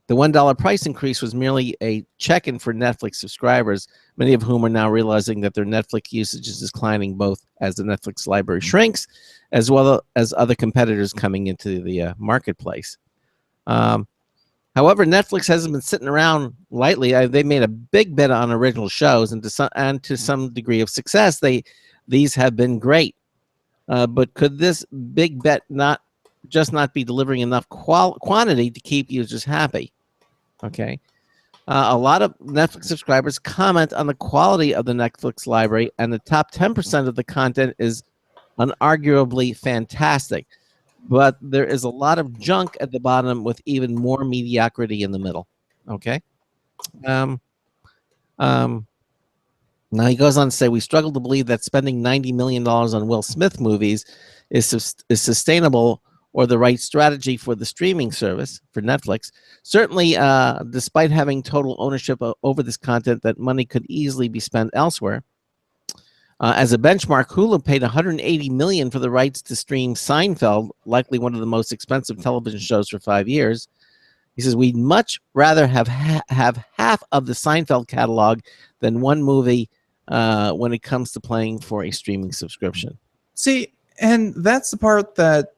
The $1 price increase was merely a check-in for Netflix subscribers, many of whom are now realizing that their Netflix usage is declining both as the Netflix library shrinks, as well as other competitors coming into the marketplace. However, Netflix hasn't been sitting around lightly. They made a big bet on original shows, and to some degree of success, these have been great. But could this big bet not be delivering enough quantity to keep users happy? Okay. A lot of Netflix subscribers comment on the quality of the Netflix library, and the top 10% of the content is unarguably fantastic. But there is a lot of junk at the bottom with even more mediocrity in the middle. Okay. Now he goes on to say, we struggle to believe that spending $90 million on Will Smith movies is sustainable or the right strategy for the streaming service, for Netflix. Certainly, despite having total ownership over this content, that money could easily be spent elsewhere. As a benchmark, Hulu paid $180 million for the rights to stream Seinfeld, likely one of the most expensive television shows for 5 years. He says, we'd much rather have half of the Seinfeld catalog than one movie when it comes to paying for a streaming subscription. See, and that's the part that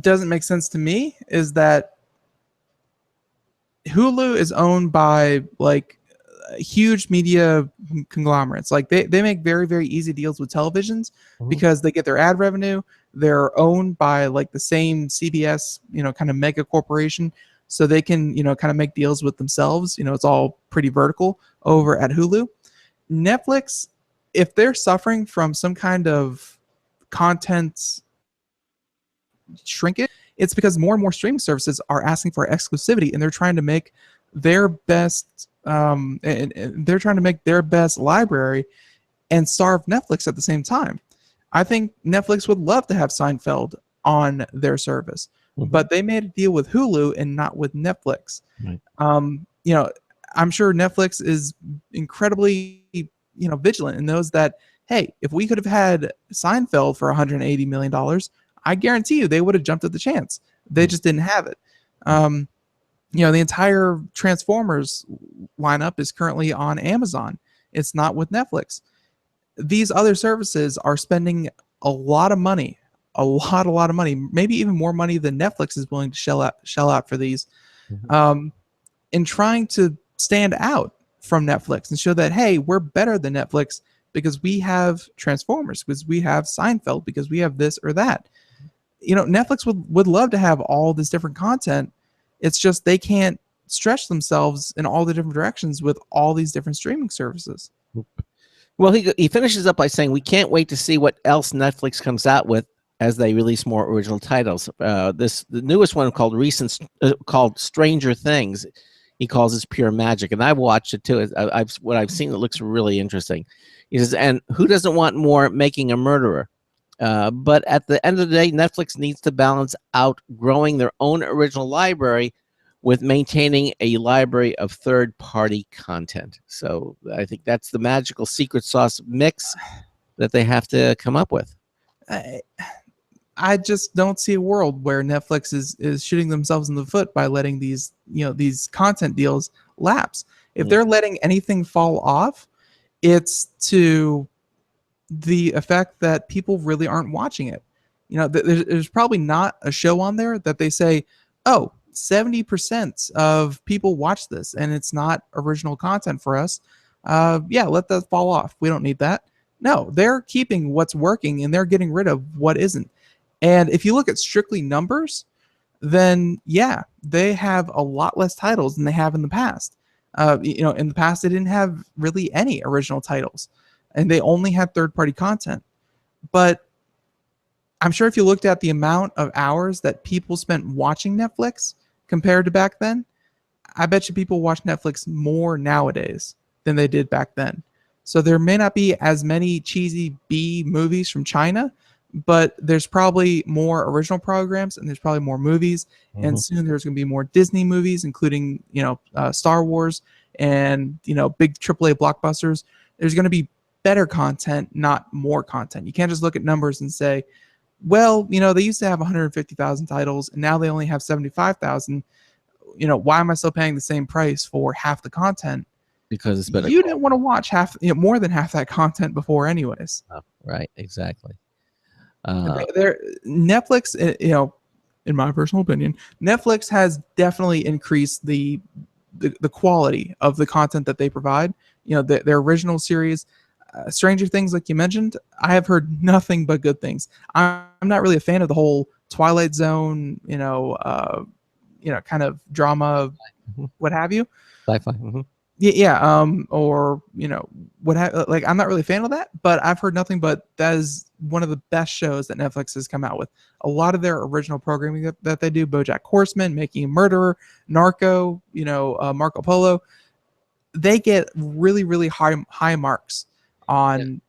doesn't make sense to me, is that Hulu is owned by huge media conglomerates. Like they make very, very easy deals with televisions because they get their ad revenue. They're owned by the same CBS, kind of mega corporation. So they can, kind of make deals with themselves. It's all pretty vertical over at Hulu. Netflix, if they're suffering from some kind of content shrinkage, it's because more and more streaming services are asking for exclusivity, and they're trying to make their best library and starve Netflix at the same time. I think Netflix would love to have Seinfeld on their service, but they made a deal with Hulu and not with Netflix. Right. You know, I'm sure Netflix is incredibly, vigilant and knows that, hey, if we could have had Seinfeld for $180 million, I guarantee you they would have jumped at the chance. They just didn't have it. The entire Transformers lineup is currently on Amazon. It's not with Netflix. These other services are spending a lot of money, a lot of money, maybe even more money than Netflix is willing to shell out for these, in trying to stand out from Netflix and show that, hey, we're better than Netflix because we have Transformers, because we have Seinfeld, because we have this or that. Netflix would love to have all this different content. It's just they can't stretch themselves in all the different directions with all these different streaming services. Well, he finishes up by saying, we can't wait to see what else Netflix comes out with as they release more original titles. The newest one called Stranger Things, he calls this pure magic, and I've watched it too. What I've seen, it looks really interesting. He says, and who doesn't want more Making a Murderer? But at the end of the day, Netflix needs to balance out growing their own original library with maintaining a library of third-party content. So I think that's the magical secret sauce mix that they have to come up with. I just don't see a world where Netflix is shooting themselves in the foot by letting these content deals lapse. If they're letting anything fall off, it's to the effect that people really aren't watching it. There's probably not a show on there that they say, oh, 70% of people watch this and it's not original content for us. Let that fall off. We don't need that. No, they're keeping what's working and they're getting rid of what isn't. And if you look at strictly numbers, then yeah, they have a lot less titles than they have in the past. In the past, they didn't have really any original titles and they only had third-party content. But I'm sure if you looked at the amount of hours that people spent watching Netflix compared to back then, I bet you people watch Netflix more nowadays than they did back then. So there may not be as many cheesy B movies from China, but there's probably more original programs and there's probably more movies. And soon there's going to be more Disney movies, including, Star Wars and, big AAA blockbusters. There's going to be better content, not more content. You can't just look at numbers and say, well, they used to have 150,000 titles and now they only have 75,000. Why am I still paying the same price for half the content? Because it's better. You didn't want to watch more than half that content before anyways. Oh, right, exactly. Netflix, in my personal opinion, Netflix has definitely increased the quality of the content that they provide. Their original series, Stranger Things, like you mentioned, I have heard nothing but good things. I'm not really a fan of the whole Twilight Zone, kind of drama, what have you. Sci-fi. Or I'm not really a fan of that, but I've heard nothing but that is one of the best shows that Netflix has come out with. A lot of their original programming that they do, BoJack Horseman, Making a Murderer, Narco, Marco Polo, they get really, really high marks on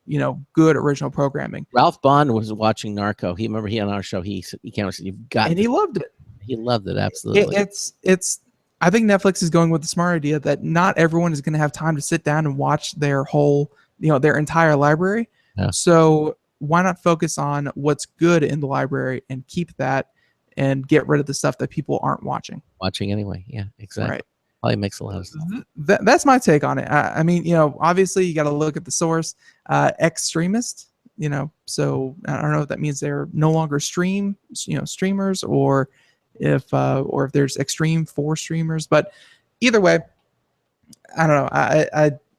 good original programming. Ralph Bond was watching Narco. He on our show. He came and said, "You've got," and he loved it. He loved it absolutely. It's. I think Netflix is going with the smart idea that not everyone is going to have time to sit down and watch their whole, their entire library. Yeah. So why not focus on what's good in the library and keep that and get rid of the stuff that people aren't watching anyway. Yeah, exactly. Right. Probably makes a lot of sense. That's my take on it. I mean, obviously you got to look at the source. Extremist, so I don't know if that means they're no longer streamers or if there's extreme for streamers, but either way, I don't know.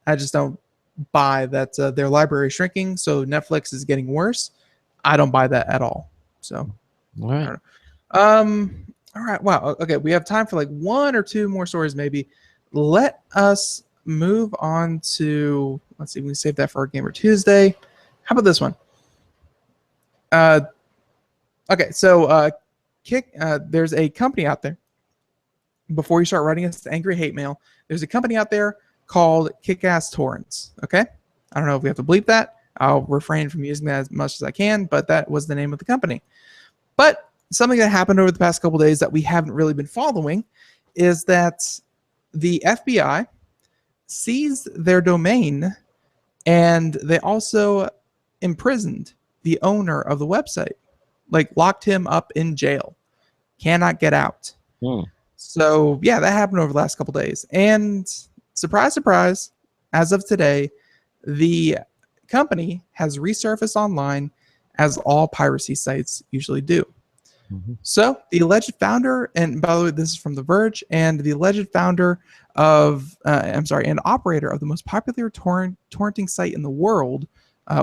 I just don't buy that their library is shrinking, so Netflix is getting worse. I don't buy that at all. So, all right. All right. Wow. Okay. We have time for like one or two more stories, maybe. Let us move on to, let's see, we can save that for our Gamer Tuesday. How about this one? Okay. So, there's a company out there. Before you start writing us angry hate mail, there's a company out there called Kick-Ass Torrents. Okay, I don't know if we have to bleep that, I'll refrain from using that as much as I can, but that was the name of the company. But something that happened over the past couple of days that we haven't really been following is that the FBI seized their domain, and they also imprisoned the owner of the website, like locked him up in jail, cannot get out. So yeah, that happened over the last couple days, and surprise, surprise, as of today, the company has resurfaced online, as all piracy sites usually do. So the alleged founder, and by the way, this is from The Verge, and the alleged founder of, and operator of the most popular torrenting site in the world,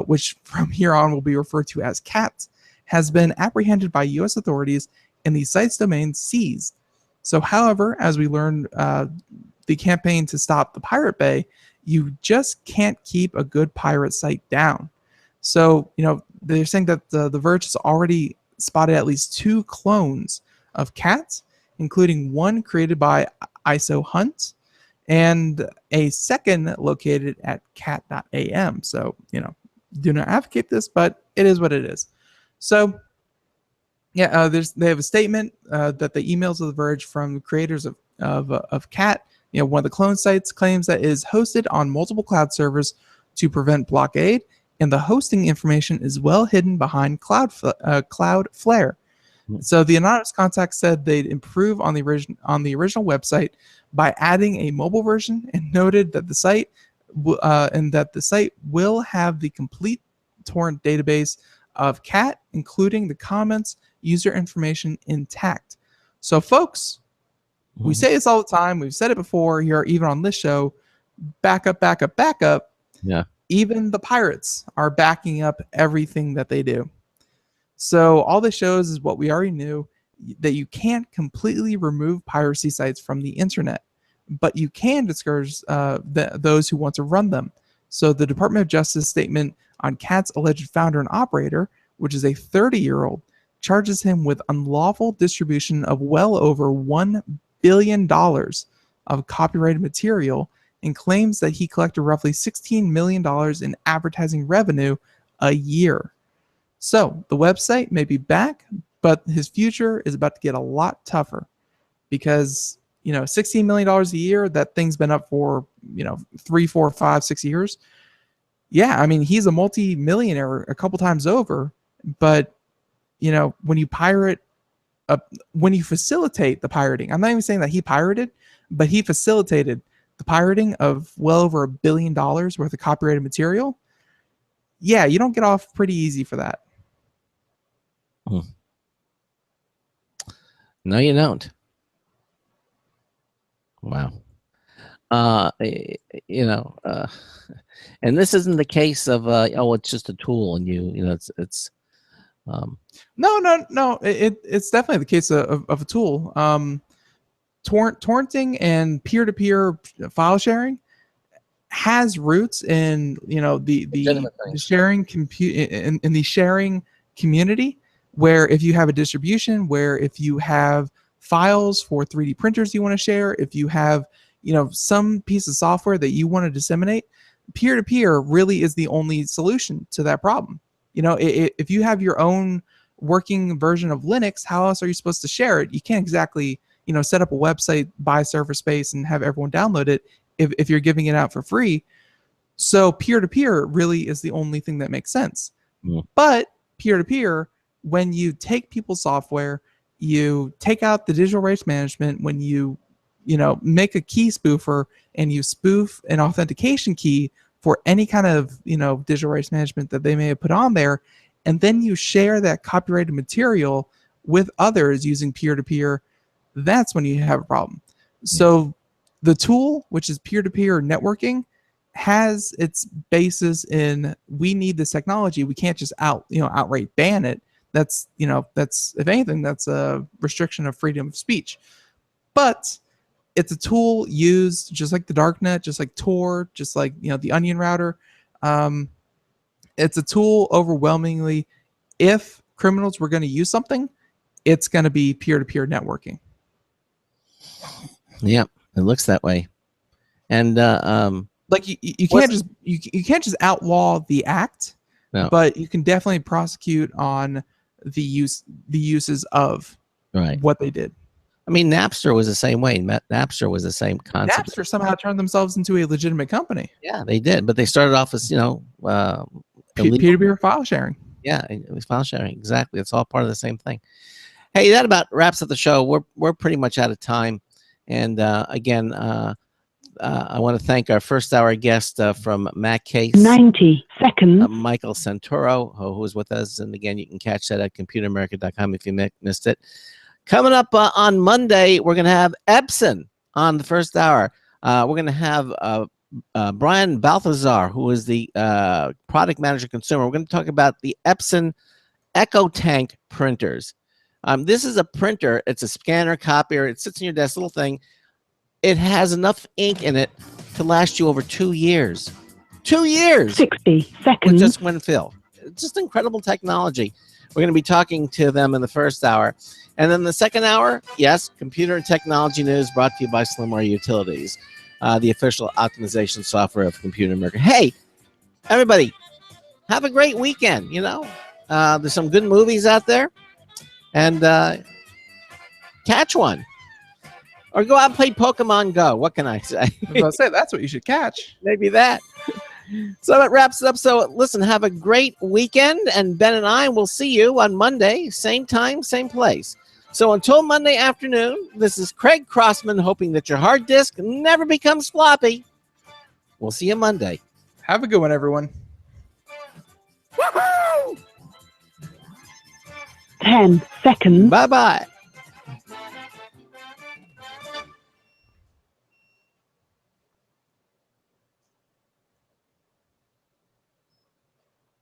which from here on will be referred to as CAT, has been apprehended by U.S. authorities and the site's domain seized. So, however, as we learned, the campaign to stop the Pirate Bay, you just can't keep a good pirate site down. So, they're saying that the Verge has already spotted at least 2 clones of CAT, including one created by ISO Hunt and a second located at cat.am. So, do not advocate this, but it is what it is. So, yeah, they have a statement that the emails of The Verge from the creators of CAT, one of the clone sites, claims that it is hosted on multiple cloud servers to prevent blockade, and the hosting information is well hidden behind Cloudflare. So the anonymous contact said they'd improve on the original website by adding a mobile version, and noted that the site will have the complete torrent database of CAT, including the comments, user information intact. So, folks, we say this all the time. We've said it before here, even on this show. Backup, backup, backup. Yeah. Even the pirates are backing up everything that they do. So all this shows is what we already knew, that you can't completely remove piracy sites from the internet, but you can discourage those who want to run them. So the Department of Justice statement on CAT's alleged founder and operator, which is a 30-year-old, charges him with unlawful distribution of well over $1 billion of copyrighted material, and claims that he collected roughly $16 million in advertising revenue a year. So the website may be back, but his future is about to get a lot tougher, because $16 million a year, that thing's been up for 3, 4, 5, 6 years. Yeah, I mean, he's a multi-millionaire a couple times over, but when you when you facilitate the pirating, I'm not even saying that he pirated, but he facilitated the pirating of well over $1 billion worth of copyrighted material. Yeah, you don't get off pretty easy for that. No, you don't. Wow. And this isn't the case of it's just a tool, and it's No. It's definitely the case of a tool. Torrenting and peer-to-peer file sharing has roots in the sharing in the sharing community, where if you have a distribution, where if you have files for 3D printers you want to share, if you have some piece of software that you want to disseminate, peer-to-peer really is the only solution to that problem. If you have your own working version of Linux, how else are you supposed to share it? You can't exactly set up a website, buy server space, and have everyone download it if you're giving it out for free. So peer-to-peer really is the only thing that makes sense. But peer-to-peer, when you take people's software, you take out the digital rights management, when you make a key spoofer and you spoof an authentication key for any kind of digital rights management that they may have put on there, and then you share that copyrighted material with others using peer-to-peer, that's when you have a problem. So the tool, which is peer-to-peer networking, has its basis in, we need this technology. We can't just outright ban it. That's if anything, that's a restriction of freedom of speech. But it's a tool used just like the darknet, just like Tor, just like the Onion router. It's a tool overwhelmingly. If criminals were going to use something, it's going to be peer-to-peer networking. Yeah, it looks that way. And like you can't just outlaw the act, No. but you can definitely prosecute on the uses of Right. what they did. I mean, Napster was the same way. Napster was the same concept. Napster somehow turned themselves into a legitimate company. Yeah, they did, but they started off as illegal. Peer-to-peer file sharing. Yeah, it was file sharing. Exactly, it's all part of the same thing. Hey, that about wraps up the show. We're pretty much out of time, and again, I want to thank our first hour guest from MacCase, 90 seconds. Michael Santoro, who was with us. And again, you can catch that at computeramerica.com if you missed it. Coming up on Monday, we're going to have Epson on the first hour. We're going to have Brian Balthazar, who is the product manager consumer. We're going to talk about the Epson EcoTank printers. This is a printer. It's a scanner, copier. It sits in your desk, little thing. It has enough ink in it to last you over 2 years. 2 years! 60 With seconds. just wind fill. It's just incredible technology. We're going to be talking to them in the first hour. And then the second hour, yes, computer and technology news brought to you by Slimware Utilities, the official optimization software of Computer America. Hey, everybody, have a great weekend. There's some good movies out there. And catch one. Or go out and play Pokemon Go. What can I say? I was about to say, that's what you should catch. Maybe that. So that wraps it up. So listen, have a great weekend. And Ben and I will see you on Monday, same time, same place. So until Monday afternoon, this is Craig Crossman, hoping that your hard disk never becomes floppy. We'll see you Monday. Have a good one, everyone. Woohoo! 10 seconds. Bye-bye.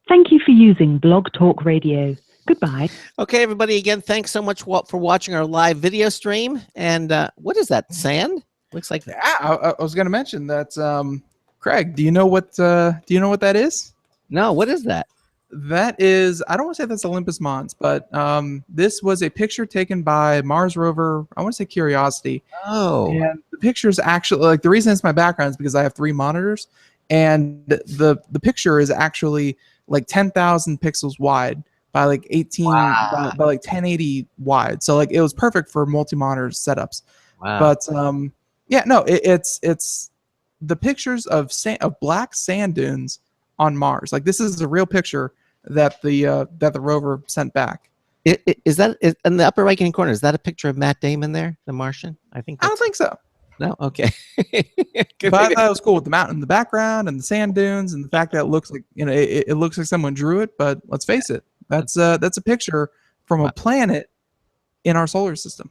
Thank you for using Blog Talk Radio. Goodbye. Okay, everybody, again, thanks so much for watching our live video stream. And what is that, sand? Looks like that. Yeah, I was going to mention that. Craig, do you know what that is? No, what is that? That is, I don't want to say that's Olympus Mons, but this was a picture taken by Mars rover, I want to say Curiosity. Oh. And the picture is actually, like, the reason it's my background is because I have 3 monitors, and the picture is actually like 10,000 pixels wide by like 18 by like 1080 wide. So like it was perfect for multi-monitor setups. Wow. But yeah, no, it's the pictures of black sand dunes on Mars. Like this is a real picture that the rover sent back. Is that in the upper right hand corner? Is that a picture of Matt Damon there, the Martian? I don't think so. No, okay. But I thought it was cool with the mountain in the background and the sand dunes and the fact that it looks like it looks like someone drew it. But let's face it, that's a picture from a planet in our solar system.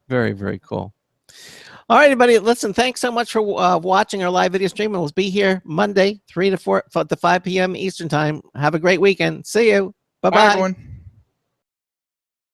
Very, very cool. All right, everybody. Listen, thanks so much for watching our live video stream. We'll be here Monday, 3 to 5 p.m. Eastern time. Have a great weekend. See you. Bye-bye. Bye, everyone.